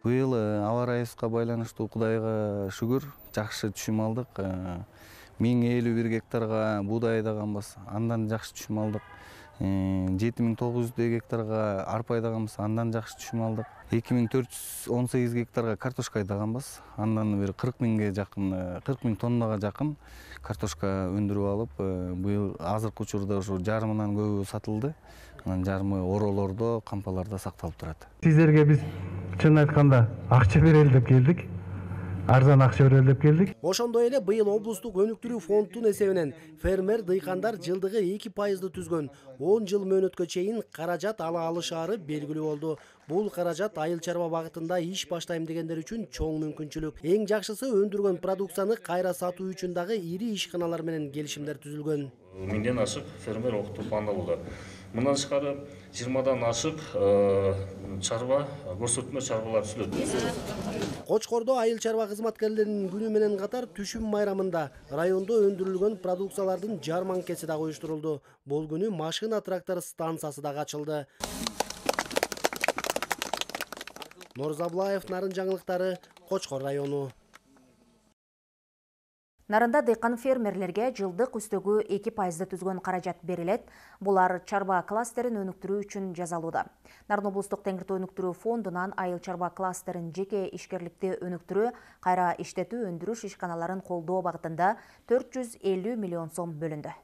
Быйыл аба ырайыбызга байланыштуу Кудайга шүгүр жакшы түшүм алдык. 1051 гектарга буудай айдаганбыз, андан жакшы түшүм алдык. 7900 гектарга арпа айдаганбыз, андан жакшы түшүм алдык. 2418 гектарга картошка айдаганбыз, андан бир 40 миңге жакын, 40 миң тоннага жакын картошка өндүрүп алып, быйыл азыркы учурда ушу жарымынан көбү сатылды. Анан жарымы оролордо, кампаларда сакталып турат. Сиздерге биз чын айтканда акча берели деп келдик. Арзан акча берели деп келдик. Ошондой эле быйыл облустук өнүктүрүү фондунун эсебинен фермер дыйкандар жылдыгы 2% түзгөн. 10 жыл мөөнөткө чейин каражат ала алышаары белгилүү болду. Бул каражат айыл чарба багытында иш баштайм дегендер үчүн чоң мүмкүнчүлүк. Эң жакшысы өндүргөн продукцияны кайра сатуу үчүн дагы ири ишканалар менен келишимдер түзүлгөн. 1000ден ашык фермер окутуп алынды. Мындан тышкары 20дан ашык чарба, көрсөтмө чарбалар түзүлөт. Кочкордо айыл чарба кызматкерлеринин күнү менен катар түшүм майрамында райондо өндүрүлгөн продукциялардын жарманкеси да уюштурулду. Бул күнү машина трактор станциясы да ачылды. Норзаблаев, Нарын жаңылыктары, Кочкор району. Нарында дыйкан фермерлерге жылдык үстөгү 2% түзгөн каражат берилет. Булар чарба кластерин өнүктүрүү үчүн жасалууда. Нарын облустук теңиртөө өнүктүрүү фондунан айыл чарба кластерин жеке ишкерликти өнүктүрүү, кайра иштетүү өндүрүш ишканаларын колдоо багытында 450 миллион сом бөлүндү.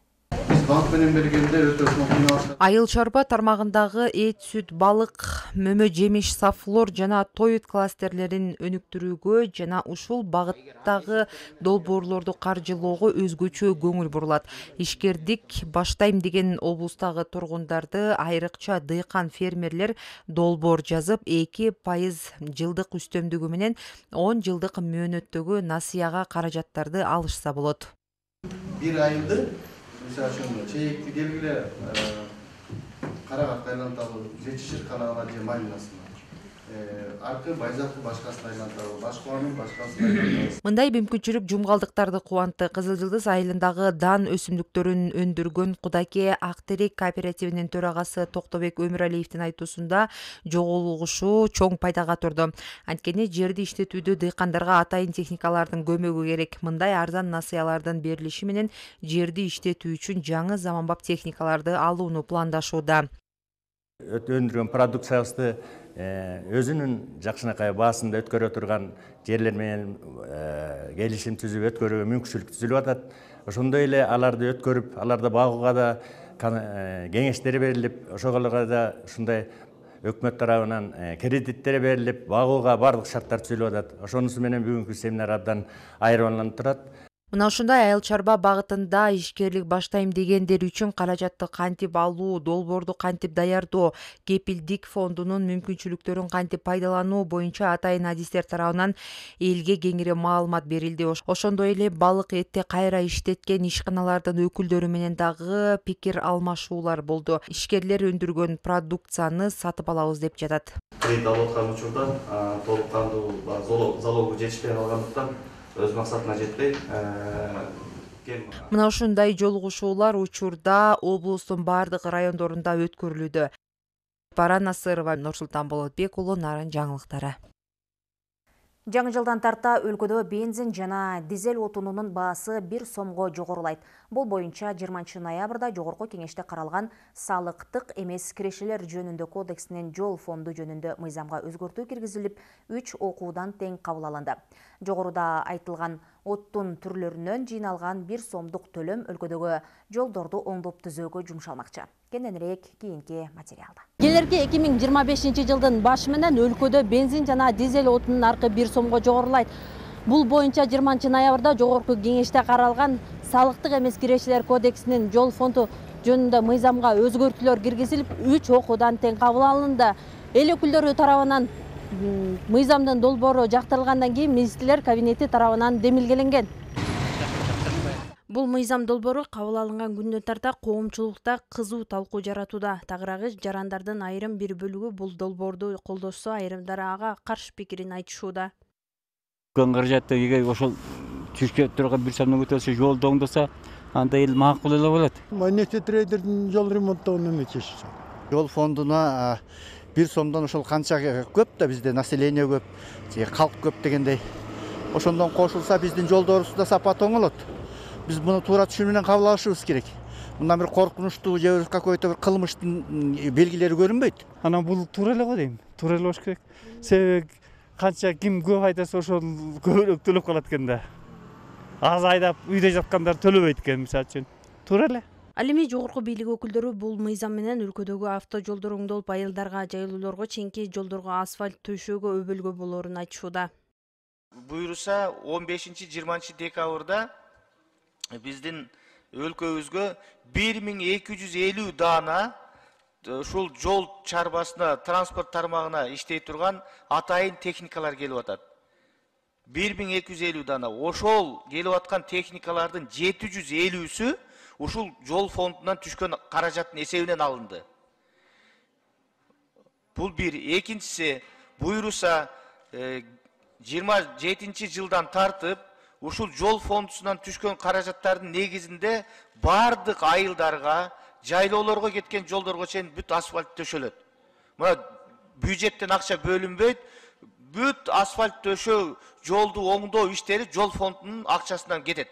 Айыл чарба тармагындагы эт, сүт, балык, мөмө жемиш, сафлор жана тоют кластерлерин өнүктүрүүгө жана ушул багыттагы долбоорлорду каржылоого өзгөчө көңүл бурулат. Ишкердик баштайм деген облустагы тургундарды, айрыкча дыйкан фермерлер долбоор жазып, 2% жылдык үстөмдүгү менен 10 жылдык мөөнөттөгү насыяга каражаттарды алышса болот. Бир айылды чейикти келгиле карагат айлантабы, жетишир каналына же малинасына. Аркы байзакты башкасына айлантабы, башкуанын башкасына айлантабы. Мындай мүмкүнчүлүк жумгалдыктарды кубантты. Кызыл Жылдыз айылындагы дан өсүмдүктөрүн өндүргөн Кудаке Актерек кооперативинин төрагасы Токтобек Өмүралиевдин айтуусунда жоголугушуу чоң пайдага турду. Анткени жерди иштетүүдө дыйкандарга атайын техникалардын көмөгү керек. Мындай арзан насыялардын берилиши менен жерди иштетүү үчүн жаңы заманбап техникаларды алууну пландашууда. Өндүргөн продукциябызды өзүнүн жакшынакай баасында өткөрө турган жерлер менен келишим түзүп өткөрүүгө мүмкүнчүлүк түзүлүп атат. Ошондой эле аларды өткөрүп, аларды багууга да кеңештер берилип, ошолорго да ушундай өкмөт тарабынан кредиттер берилип, багууга бардык шарттар түзүлүп атат. Ошонусу менен бүгүнкү семинар абдан айырмаланып турат. Мына ушундай айыл чарба багытында ишкерлик баштайм дегендер үчүн каражатты кантип алуу, долбоорду кантип даярдоо, кепилдик фондунун мүмкүнчүлүктөрүн кантип пайдалануу боюнча атайын адистер тарабынан элге кеңири маалымат берилди. Ошондой эле балык этти кайра иштеткен ишканалардын өкүлдөрү менен дагы пикир алмашуулар болду. Ишкерлер өндүргөн продукцияны сатып алабыз деп жатат. Кредит алып аткан учурда толук кандуу залогу жетишпей калгандыктан өз максатына жетпей Мына ушундай жолугушуулар учурда облустун бардык райондорунда өткөрүлүүдө. Бара Насырова, Нурсултан Болотбек уулу, Нарын жаңылыктары. Жаңы жылдан тарта өлкөдө бензин жана дизель отунунун баасы 1 сомго жогорулайт. Бул боюнча 20 ноябрда жогорку кеңеште каралган салыктык эмес кирешелер жөнүндө кодексинин жол фонду жөнүндө мыйзамга өзгөртүү киргизилип, 3 окуудан тең кабыл алынды. Жогоруда айтылган оттун түрлөрүнөн жыйналган 1 сомдук төлөм өлкөдөгү жолдорду оңдоп түзөөгө жумшалмакчы. Кененирээк кийинки материалда. Келерки 2025 жылдын башы менен өлкөдө бензин жана дизель отунун наркы 1 сомго жогорулайт. Бул боюнча 20 ноябрда жогорку кеңеште каралган салыктык эмес кирешелер кодексинин жол фонду жөнүндө мыйзамга өзгөртүүлөр киргизилип, 3 окуудан тең кабыл алынды. Эл өкүлдөрү тарабынан мыйзамдын долбоору жактырылгандан кийин министрлер кабинети тарабынан демилгеленген. Бул мыйзам долбоору кабыл алынган күндөн тарта коомчулукта кызуу талкуу жаратууда. Тагыраагы жарандардын айрым бир бөлүгү бул долбоорду колдошсо, айрымдары ага каршы пикирин айтышууда. Каражатты эгер ошол түшкө турган 1 сомдон өтөлсө, жолду оңдоса, анда эл макул эле болот. Монете трейдердин жол ремонттоонун эме чечиши. Жол фондуна 1 сомдон ошол канча көп да, бизде население көп, калк көп дегендей. Ошондон кошулса биздин жолдорубуз да сапаты оңолот. Биз муну туура түшүнүү менен кабыл алышыбыз керек. Мындан бир коркунучтуу же какой-то бир кылмыштын белгилери көрүнбөйт. Анан бул туура эле го дейм. Туура эле болуш керек. Себеби канча ким көп айдаса ошол көбүрөөк төлөп калат экен да. Аз айдап үйдө жаткандар төлөбөйт экен мисалы үчүн. Туура эле. Ал эми жогорку бийлик өкүлдөрү бул мыйзам менен өлкөдөгү автожолдор оңдолуп айылдарга, жайлоолорго, чейинки жолдорго асфальт төшөөгө өбөлгө болоорун айтышууда. Буйруса 15-20 декабрда биздин өлкөбүзгө 1250 дана ушул жол чарбасына, транспорт тармагына иштей турган атайын техникалар келип атат. 1250 дана. Ошол келип аткан техникалардын 750-сү ушул жол фондунан түшкөн каражаттын эсебинен алынды. Бул бир. Экинчиси, буйруса 27 жылдан тартып ушул жол фондусунан түшкөн каражаттардын негизинде бардык айылдарга, жайлоолорго кеткен жолдорго чейин бүт асфальт төшөлөт. Мына бюджеттен акча бөлүнбөйт, бүт асфальт төшөө, жолду оңдоо иштери жол фондунун акчасынан кетет.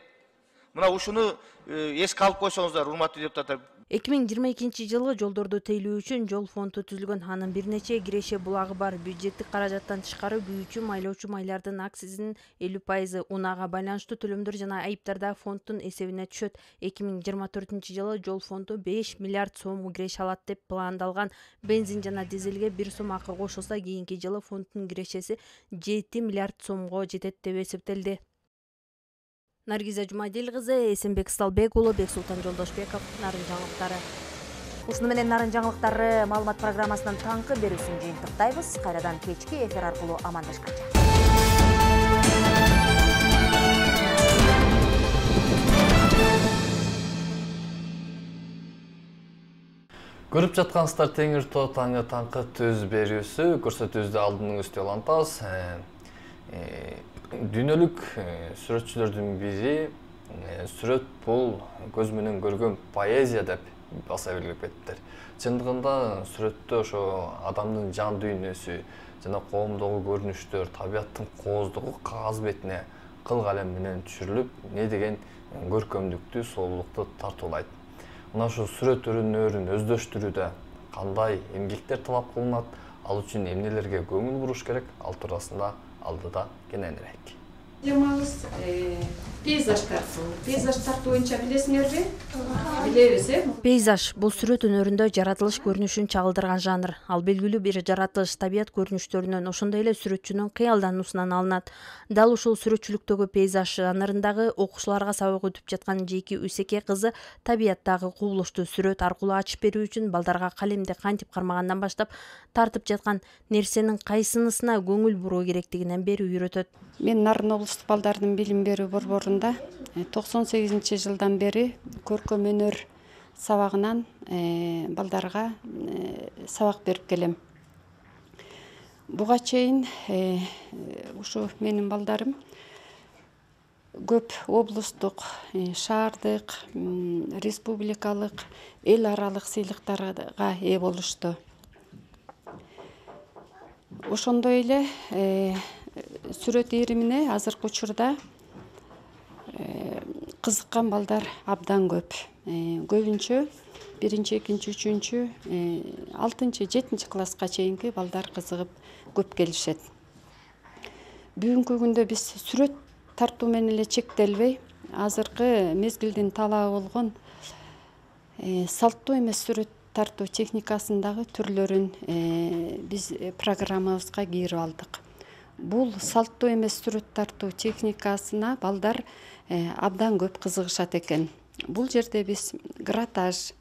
Мына ушуну эске алып койсоңуздар, урматтуу депутаттар. 2022 жылы жолдорду тейлөө үчүн жол фонду түзүлгөн. Анын бир нече киреше булагы бар. Бюджеттик каражаттан тышкары күйүүчү, майлоочу майлардын акцизинин 50% унаага байланыштуу төлөмдөр жана айыптарда фонддун эсебине түшөт. 2024 жылы жол фонду 5 миллиард сом киреше алат деп пландалган. Бензин жана дизелге 1 сом акы кошулса, кийинки жылы фонддун кирешеси 7 миллиард сомго жетет деп эсептелди. Наргиза Жумадил кызы, Эсенбек Сталбек уулу, Бексултан Жолдошбеков, Нарын жаңылыктары. Ушуну менен Нарын жаңылыктары маалымат программасынын таңкы берүүсүн жыйынтыктайбыз. Кайрадан кечки эфир аркылуу амандашканча. Көрүп жаткансыздар Теңир Тоо таңы таңкы түз берүүсү. Көрсөтүүбүздү алдыңызга улантабыз. Дүйнөлүк сүрөтчүлөрдүн бири сүрөт бул көз менен көргөн поэзия деп баса белгилеп кетиптир. Чындыгында сүрөттө ошо адамдын жан дүйнөсү жана коомдогу көрүнүштөр, табияттын кооздугу кагаз бетине кыл калем менен түшүрүлүп, не деген көркөмдүктү, соолукту тартуулайт. Мына ушул сүрөт өрнөөрүн өздөштүрүүдө кандай эмгектер талап кылынат, ал үчүн эмнелерге көңүл буруш керек, ал туурасында алдыда кененирээк. Темабыз пейзаж тартуу. Пейзаж тартуу боюнча билесиңерби? Билебиз, Пейзаж бул сүрөт өнөрүндө жаратылыш көрүнүшүн чагылдырган жанр. Ал белгилүү бир жаратылыш, табият көрүнүштөрүнөн, ошондой эле сүрөтчүнүн кыялдануусунан алынат. Дал ушул сүрөтчүлүктөгү пейзаж жанрындагы окуучуларга сабак өтүп жаткан Жеки Үсеке кызы табияттагы кубулушту сүрөт аркылуу ачып берүү үчүн балдарга калемди кантип кармагандан баштап тартып жаткан нерсенин кайсынысына көңүл буруу керектигинен бери үйрөтөт. Мен Нарын облустук балдардын билим берүү борборунда 98 жылдан бери көркөм өнөр сабагынан балдарга сабак берип келем. Буга чейин ушу менин балдарым көп облустук, шаардык, республикалык, эл аралык сыйлыктарга ээ болушту. Ошондой эле сүрөт иримине азыркы учурда кызыккан балдар абдан көп. Көбүнчө 1-2-3, 6-7 класска чейинки балдар кызыгып көп келишет. Бүгүнкү күндө биз сүрөт тартуу менен эле чектелбей, азыркы мезгилдин талабы болгон салттуу эмес сүрөт тартуу техникасындагы түрлөрүн биз программабызга кийирип алдык. Бул салттуу эмес сүрөт тартуу техникасына балдар абдан көп кызыгышат экен. Бул жерде биз гратаж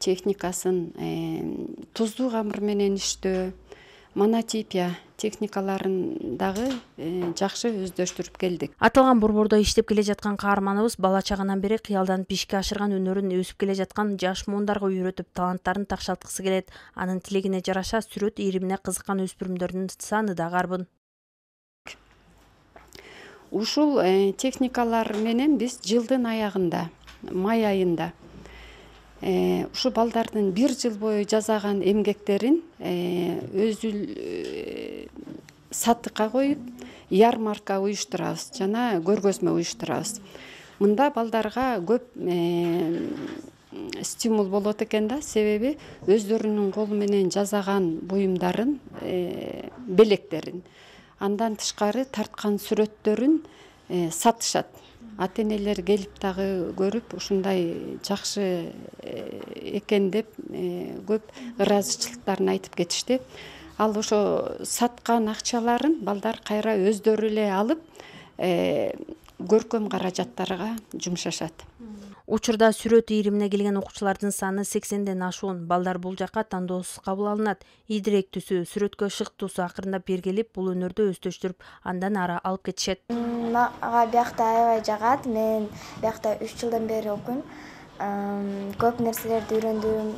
техникасын, туздуу камыр менен иштөө, монотипия техникаларын дагы жакшы өздөштүрүп келдик. Аталган борбордо иштеп келе жаткан каарманыбыз бала чагынан бери кыялданып ишке ашырган өнөрүн өсүп келе жаткан жаш муундарга үйрөтүп, таланттарын такшалткысы келет. Анын тилегине жараша сүрөт иримине кызыккан өспүрүмдөрдүн саны да карбын. Ушул техникалар менен биз жылдын аягында, май айында ушу балдардын бир жыл бою жасаган эмгектерин сатыкка коюп, ярмарка уюштурабыз жана көргөзмө уюштурабыз. Мында балдарга көп стимул болот экен да, себеби өздөрүнүн колу менен жасаган буюмдарын, белектерин, андан тышкары тарткан сүрөттөрүн сатышат. Ата-энелер келип дагы көрүп, ушундай жакшы экен деп көп ыраазычылыктарын айтып кетишти. Ал ошо саткан акчаларын балдар кайра өздөрү эле алып, көркөм каражаттарга жумшашат. Учурда сүрөт ийримине келген окуучулардын саны 80ден ашуун. Балдар бул жакка тандоосуз кабыл алынат. Ийдирээк түсү, сүрөткө шыктуусу акырындап бергилип, бул өнөрдү өстөштүрүп, андан ары алып кетишет. Мага биякта аябай жагат. Мен биякта 3 жылдан бери окуйм. Көп нерселерди үйрөндүм.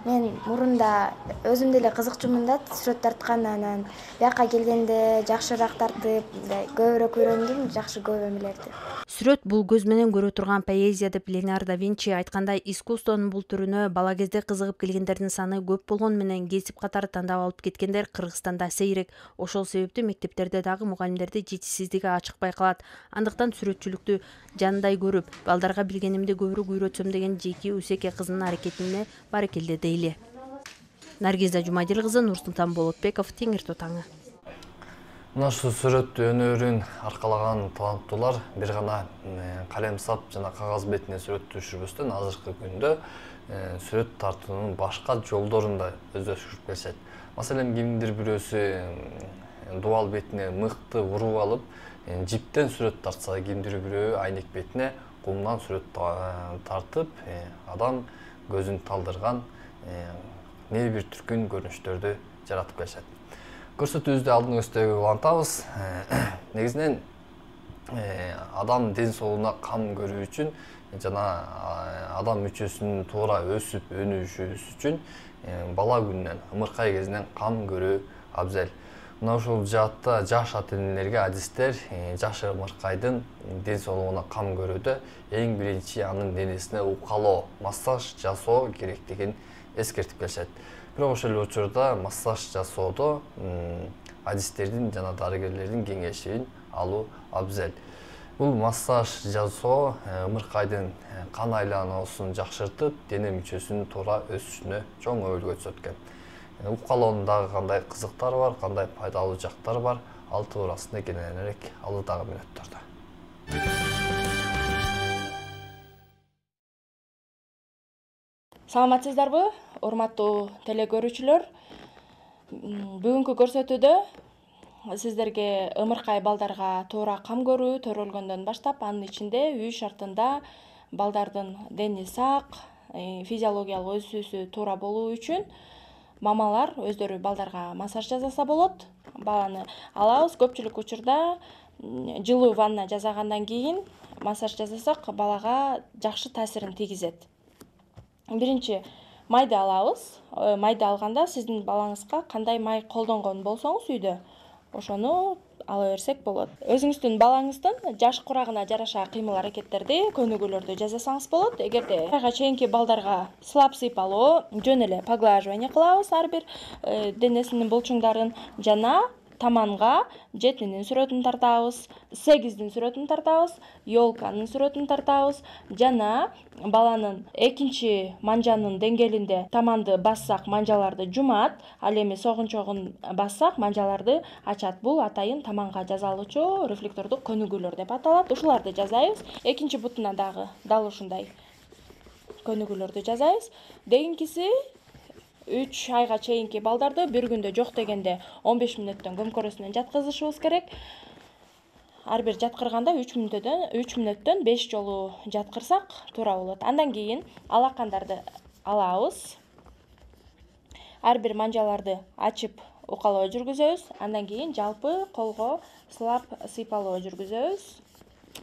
Мен мурунда өзүм деле кызыкчумун да, сүрөт тарткан, анан бияка келгенде жакшыраак тартып, көбүрөөк үйрөндүм, жакшы көп эмелерди. Сүрөт бул көз менен көрө турган поэзия деп Леонардо да Винчи айткандай, искусствонун бул түрүнө бала кезде кызыгып келгендердин саны көп болгон менен кесип катары тандап алып кеткендер Кыргызстанда сейрек. Ошол себептен мектептерде дагы мугалимдерде жетишсиздиги ачык байкалат. Андыктан сүрөтчүлүктү жандай көрүп, балдарга билгенимди көбүрөөк үйрөтсөм деген Жеки Усеке кызынын аракетине баракелде дейли. Наргиза Жумадил кызы, Нурсултан Болотбеков, Теңир Тотаңы. Мына ушу сүрөт өнөрүн аркалаган таланттуулар бир гана калем сап жана кагаз бетине сүрөт түшүрбөстөн азыркы күндө сүрөт тартуунун башка жолдорун да өздөштүрүп келишет. Маселен, кимдир бирөөсү дубал бетине мыкты уруп алып, жиптен сүрөт тартса, кимдир бирөө айнек бетине кумдан сүрөт тартып, адам көзүн талдырган не бир түркүн көрүнүштөрдү жаратып келишет. Көрсөтүүбүздү алдыңызда улантабыз. Негизинен адам ден соолугуна кам көрүү үчүн жана адам мүчөсүнүн туура өсүп өнүшүшү үчүн бала күнүнөн, ымыркай кезинен кам көрүү абзел. Мына ушул жаатта жаш ата-энелерге адистер жаш ымыркайдын ден соолугуна кам көрүүдө эң биринчи анын денесине укалоо, массаж жасоо керектигин эскертип келишет. Бирок ошол эле учурда массаж жасоодо адистердин жана дарыгерлердин кеңешин алуу абзел. Бул массаж жасоо ымыркайдын кан айлануусун жакшыртып, дене мүчөсүнүн туура өсүшүнө чоң өбөлгө түзөт экен. Укалоонун дагы кандай кызыктары бар, кандай пайдалуу жактары бар, ал туурасында кененирээк алдыдагы мүнөттөрдө. Саламатсыздарбы, урматтуу телекөрүүчүлөр? Бүгүнкү көрсөтүүдө сиздерге ымыркай балдарга туура кам көрүү төрөлгөндөн баштап, анын ичинде үй шартында балдардын дени сак, физиологиялык өсүүсү туура болуу үчүн мамалар өздөрү балдарга массаж жасаса болот. Баланы алабыз, көпчүлүк учурда жылуу ванна жасагандан кийин массаж жасасак, балага жакшы таасирин тийгизет. Биринчи майды алабыз. Майды алганда сиздин балаңызга кандай май колдонгон болсоңуз үйдө, ошону ала берсек болот. Өзүңүздүн балаңыздын жаш курагына жараша кыймыл-аракеттерди, көнүгүүлөрдү жасасаңыз болот. Эгерде айга чейинки балдарга сылап сыйпалоо, жөн эле поглаживание кылабыз ар бир денесинин булчуңдарын, жана таманга жетинин сүрөтүн тартабыз, сегиздин сүрөтүн тартабыз, ёлканын сүрөтүн тартабыз, жана баланын экинчи манжанын деңгээлинде таманды бассак манжаларды жумат, ал эми согунчогун бассак манжаларды ачат. Бул атайын таманга жазалуучу рефлектордук көнүгүүлөр деп аталат. Ушуларды жасайбыз. Экинчи бутуна дагы дал ушундай көнүгүүлөрдү жасайбыз. Кийинкиси 3 айга чейинки балдарды бир күндө жок дегенде 15 мүнөттөн көмкөрөсүнөн жаткызышыбыз керек. Ар бир жаткырганда 3 мүнөттөн 5 жолу жаткырсак туура болот. Андан кийин алакандарды алабыз. Ар бир манжаларды ачып укалоо жүргүзөбүз. Андан кийин жалпы колго сылап сыйпалоо жүргүзөбүз.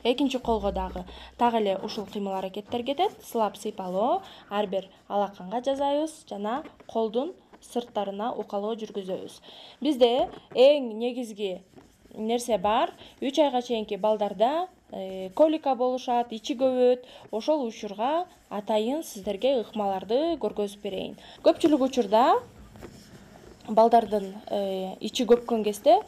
Экинчи колго дагы так эле ушул кыймыл-аракеттер кетет. Сылап сыйпалоо ар бир алаканга жасайбыз жана колдун сырттарына укалоо жүргүзөбүз. Бизде эң негизги нерсе бар. 3 айга чейинки балдарда колика болушат, ичи көбөйөт. Ошол учурга атайын сиздерге ыкмаларды көргөзүп берейин. Көпчүлүк учурда балдардын ичи көпкөн кезде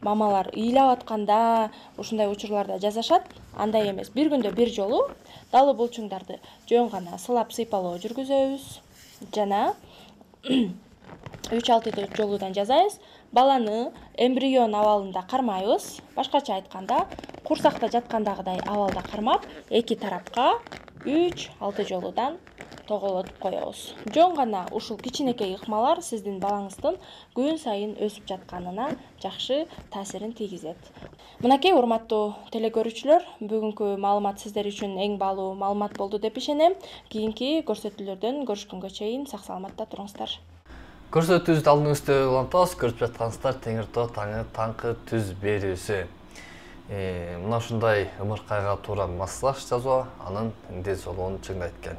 мамалар ыйлап атканда ушундай учурларда жасашат. Андай эмес. Бир күндө бир жолу далы булчуңдарды жөн гана сылап сыйпалоо жүргүзөбүз жана 3-6 жолудан жасайбыз. Баланы эмбрион абалында кармайбыз. Башкача айтканда, курсакта жаткандагыдай абалда кармап, эки тарапка 3-6 жолудан тоголотуп коебуз. Жөн гана ушул кичинекей ыкмалар сиздин балаңыздын күн сайын өсүп жатканына жакшы таасирин тийгизет. Мынакей урматтуу телекөрүүчүлөр, бүгүнкү маалымат сиздер үчүн эң баалуу маалымат болду деп ишенем. Кийинки көрсөтүүлөрдөн көрүшкөнгө чейин сак саламатта туруңуздар. Көрсөтүүбүздү алдыңызда улантабыз. Көрүп жаткансыздар Теңир Тоо таңкы түз берүүсү. Мына ушундай ымыркайга туура массаж жасоо анын ден соолугун чыңдайт экен.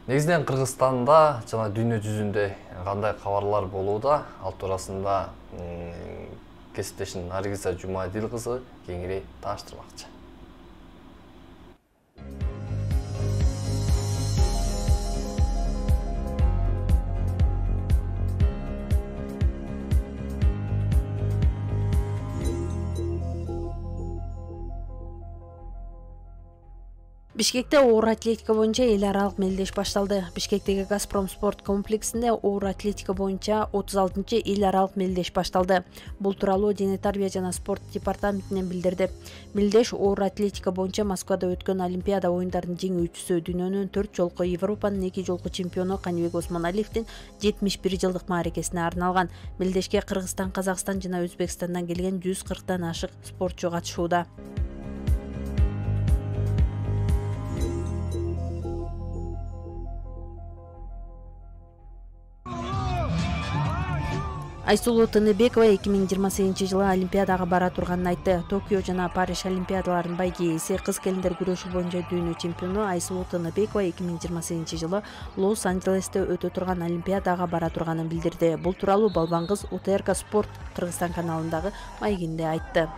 Негизинен Кыргызстанда жана дүйнө жүзүндө кандай кабарлар болууда, ал туурасында кесиптешим Наргиза Жумадил кызы кеңири тааштырмакчы. Бишкекте оор атлетика боюнча эл аралык мелдеш башталды. Бишкектеги Газпром спорт комплексинде оор атлетика боюнча 36-чы эл аралык мелдеш башталды. Бул тууралуу Дене тарбия жана спорт департаментинен билдирди. Мелдеш оор атлетика боюнча Москвада өткөн Олимпиада оюндарынын жеңүүчүсү, дүйнөнүн 4 жолку, Европанын 2 жолку чемпиону Каныбек Осмоналиевдин 71 жылдык мааракесине арналган. Мелдешке Кыргызстан, Казакстан жана Өзбекстандан келген 140 ашык спортчу катышууда. Айсулуу Тыныбекова 2028-жылы Олимпиадага бара турганын айтты. Токио жана Париж Олимпиадаларынын байгеси, кыз келиндер күрөшү боюнча дүйнө чемпиону Айсулуу Тыныбекова 2028-жылы Лос-Анджелесте өтө турган Олимпиадага бара турганын билдирди. Бул тууралуу балбан кыз УТРК Спорт Кыргызстан каналындагы маегинде айтты.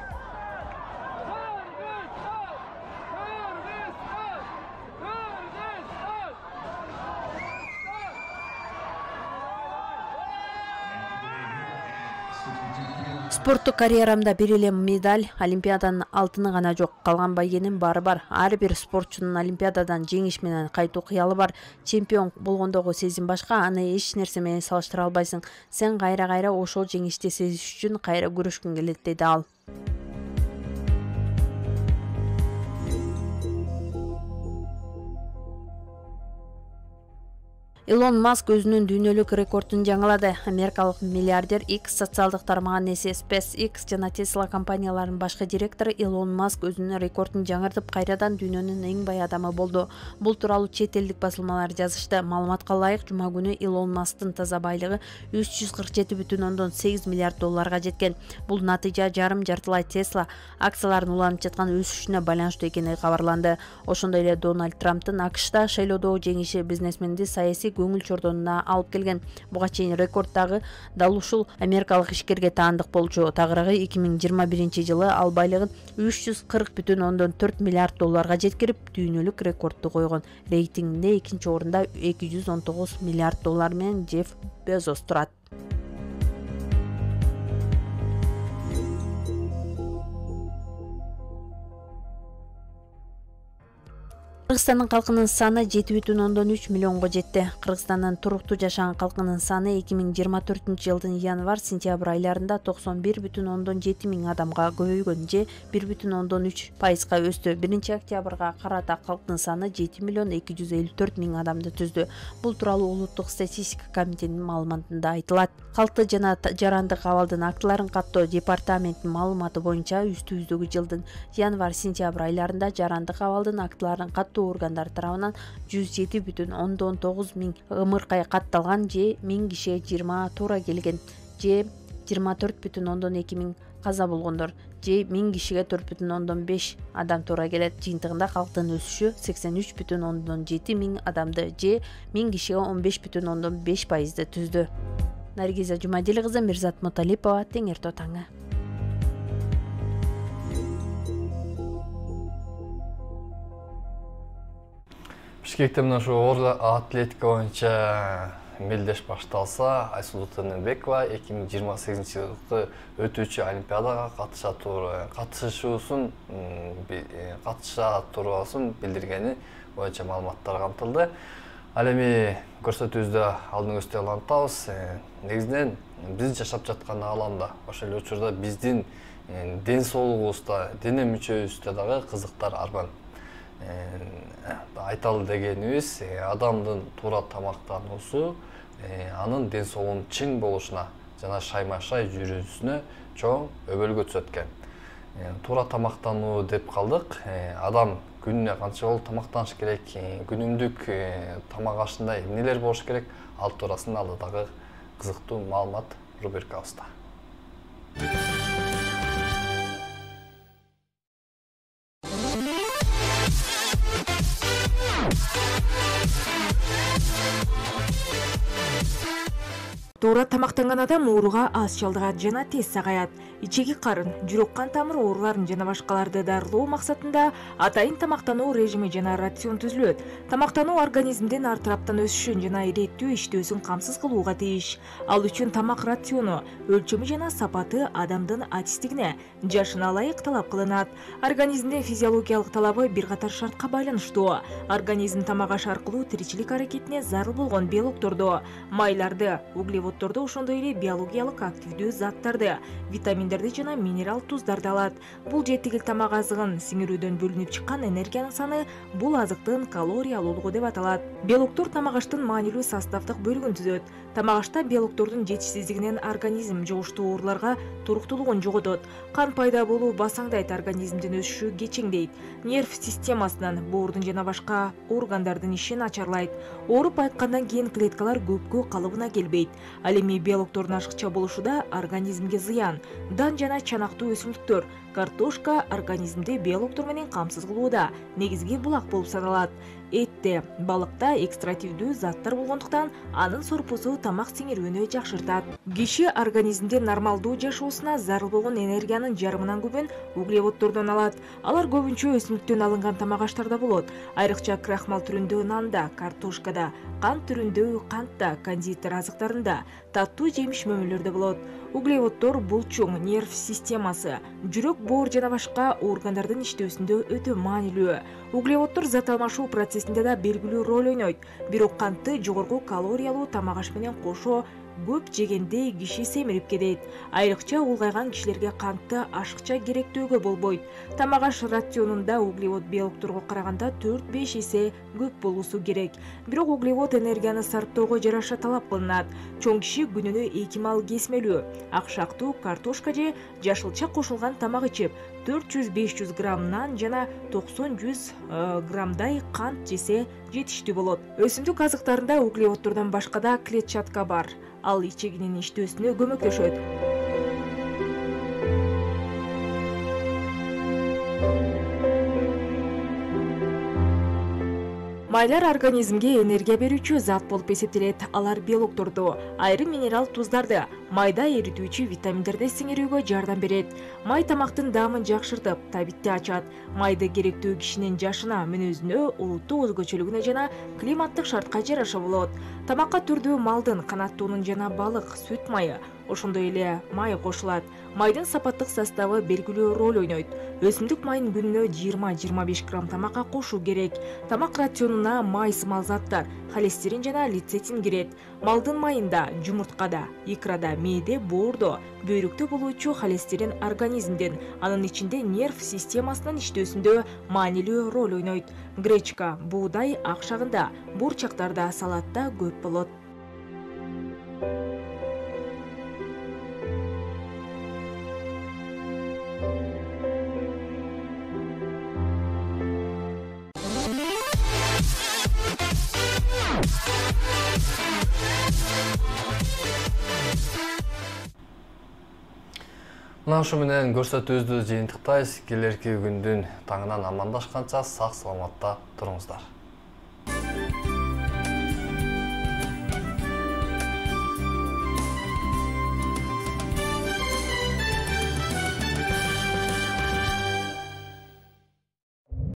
Спорттук карьерамда бир эле медаль, Олимпиаданын алтыны гана жок, калган байгенин баары бар. Ар бир спортчунун Олимпиададан жеңиш менен кайтуу кыялы бар. Чемпион болгондогу сезим башка, аны эч нерсе менен салыштыра албайсың. Сен кайра-кайра ошол жеңишти сезиш үчүн кайра күрөшкүң келет, дейт ал. Илон Маск өзүнүн дүйнөлүк рекордун жаңылады. Америкалык миллиардер X социалдык тармаган эси SpaceX жана Tesla компанияларынын башкы директору Илон Маск өзүнүн рекордун жаңыртып, кайрадан дүйнөнүн эң бай адамы болду. Бул тууралуу чет элдик басылмалар жазышты. Маалыматка ылайык, жума күнү Илон Масктын таза байлыгы 347,8 миллиард долларга жеткен. Бул натыйжа жарым-жартылай Tesla акцияларынын уланып жаткан өсүшүнө байланыштуу экени кабарланды. Ошондой эле Дональд Трамптын АКШда шайлоодогу жеңиши бизнесменди саясий көңүл чордонуна алып келген. Буга чейин рекордтагы дал ушул америкалык ишкерге таандык болчу. Тагыраагы 2021-жылы ал байлыгын 340,4 миллиард долларга жеткирип, дүйнөлүк рекордду койгон. Рейтингинде экинчи орунда 219 миллиард доллар менен Джефф Безос турат. Кыргызстандын калкынын саны 7,3 миллионго жетти. Кыргызстандын туруктуу жашаган калкынын саны 2024-жылдын январь-сентябрь айларында 91,7 миң адамга көбөйгөн же 1,3% өстү. 1-октябрга карата калктын саны 7,254 миң адамды түздү. Бул тууралуу Улуттук статистика комитетинин маалыматында айтылат. Калкты жана жарандык абалдын актыларын каттоо департаментинин маалыматы боюнча үстүбүздөгү жылдын январь-сентябрь айларында жарандык абалдын актыларын каттоо органдар тарабынан 107,9 миң ымыркай катталган же 1000 кишиге 20 туура келген, же 24,2 миң каза болгондор, же 1000 кишиге 4,5 адам туура келет. Жыйынтыгында калктын өсүшү 83,7 миң адамды же 1000 кишиге 15,5%ды түздү. Наргиза Жумадил кызы, Мирзат Муталипова, Теңир Тоо таңы. Бишкекте мына ошо оор атлетика боюнча мелдеш башталса, Айсулу Тыныбекова 2028 жылғы өтүүчү Олимпиадага катыша турбасын билдиргени боюнча маалыматтар камтылды. Ал эми көрсөтүүбүздө алдыңызда улантабыз. Негизинен биз жашап жаткан ааламда, ошол эле учурда биздин ден соолугубузда, дене мүчөбүздө дагы кызыктар арбан. Айталы дегенибиз, адамдын туура тамактануусу анын ден соолугунун чың болушуна жана шайма-шай жүрүүсүнө чоң өбөлгө түзөт экен. Туура тамактануу деп калдык. Адам күнүнө канча жолу тамактаныш керек, күнүмдүк тамак ашында эмнелер болуш керек, ал туурасында алдыдагы кызыктуу маалымат рубрикабызда. Туура тамактанган адам ооруга аз чалдыгат жана тез сагаят. Ичеги карын, жүрөк кан тамыр ооруларын жана башкаларды дарылоо максатында атайын тамактануу режими жана рацион түзүлөт. Тамактануу организмдин ар тараптан өсүшүн жана иреттүү иштөөсүн камсыз кылууга тийиш. Ал үчүн тамак рациону өлчөмү жана сапаты адамдын атистигине, жашына ылайык талап кылынат. Организмдин физиологиялык талабы бир катар шартка байланыштуу. Организм тамак аш аркылуу тиричилик аракетине зарыл болгон белокторду, майларды, углеводдорду, ошондой эле биологиялык активдүү заттарды, витаминдерди жана минерал туздарды алат. Бул жетигил тамак азыгын сиңирүүдөн бөлүнүп чыккан энергиянын саны бул азыктын калориялуулугу деп аталат. Белоктор тамак аштын маанилүү составдык бөлүгүн түзөт. Тамак ашта белоктордун жетишсиздигинен организм жугуштуу ооруларга туруктуулугун жоготот. Кан пайда болуу басаңдайт, организмдин өсүшү кечеңдейт. Нерв системасынан боордун жана башка органдардын иши начарлайт. Ооруп айткандан кийин клеткалар көпкө калыбына келбейт. Ал эми белоктордун ашыкча болушуда организмге зыян. Дан жана чанактуу өсүмдүктөр, картошка организмди белоктор менен камсыз кылууда негизги булак болуп саналат. Этте, балыкта экстративдүү заттар болгондуктан анын сорпусу тамак сиңирүүнү жакшыртат. Киши организмде нормалдуу жашоосуна зарыл болгон энергиянын жарымынан көбүн углеводдордон алат. Алар көбүнчө өсүмдүктөн алынган тамак аштарда болот. Айрыкча крахмал түрүндө нанда, картошкада, кант түрүндө кантта, кондитер азыктарында, таттуу жемиш мөмөлөрдө болот. Углеводдор булчуң, нерв системасы, жүрөк, боор жана башка органдардын иштөөсүндө өтө маанилүү. Углеводдор зат алмашуу процессинде да белгилүү роль ойнойт. Бирок кантты жогорку калориялуу тамак аш менен кошо көп жегенде киши семирип кетет. Айрыкча улгайган кишилерге кантты ашыкча керектөөгө болбойт. Тамак аш рационунда углевод белокторго караганда 4-5 эсе көп болуусу керек. Бирок углевод энергияны сарптоого жараша талап кылынат. Чоң киши күнүнө 2 маал кесмелүү, акшактуу картошка же жашылча кошулган тамак ичип, 400-500 грамм нан жана 90-100 граммдай кант жесе жетиштүү болот. Өсүмдүк азыктарында углеводдордон башка да клетчатка бар. Ал ичегинин иштөөсүнө көмөктөшөт. Майлар организмге энергия берүүчү зат болуп эсептелет. Алар белокторду, айрым минерал туздарды, майда эритүүчү витаминдерди сиңирүүгө жардам берет. Май тамактын даамын жакшыртып, табитти ачат. Майды керектүү кишинин жашына, мүнөзүнө, улуттук өзгөчөлүгүнө жана климаттык шартка жараша болот. Тамакка түрдүү малдын, канаттуунун жана балык, сүт майы, ошондой эле май кошулат. Майдын сапаттык составы белгилүү роль ойнойт. Өсүмдүк майын күнүнө 20-25 грамм тамакка кошуу керек. Тамак рационуна май сымал заттар, холестерин жана лецитин кирет. Малдын майында, жумурткада, икрада, мээде, боордо, бөйрөктө болуучу холестерин организмдин, анын ичинде нерв системасынын иштөөсүндө маанилүү роль ойнойт. Гречка, буудай ак шагында, бурчактарда, салатта көп болот. Мына ушу менен көрсөтүүбүздү жыйынтыктайбыз. Келерки күндүн таңынан амандашканча сак саламатта туруңуздар.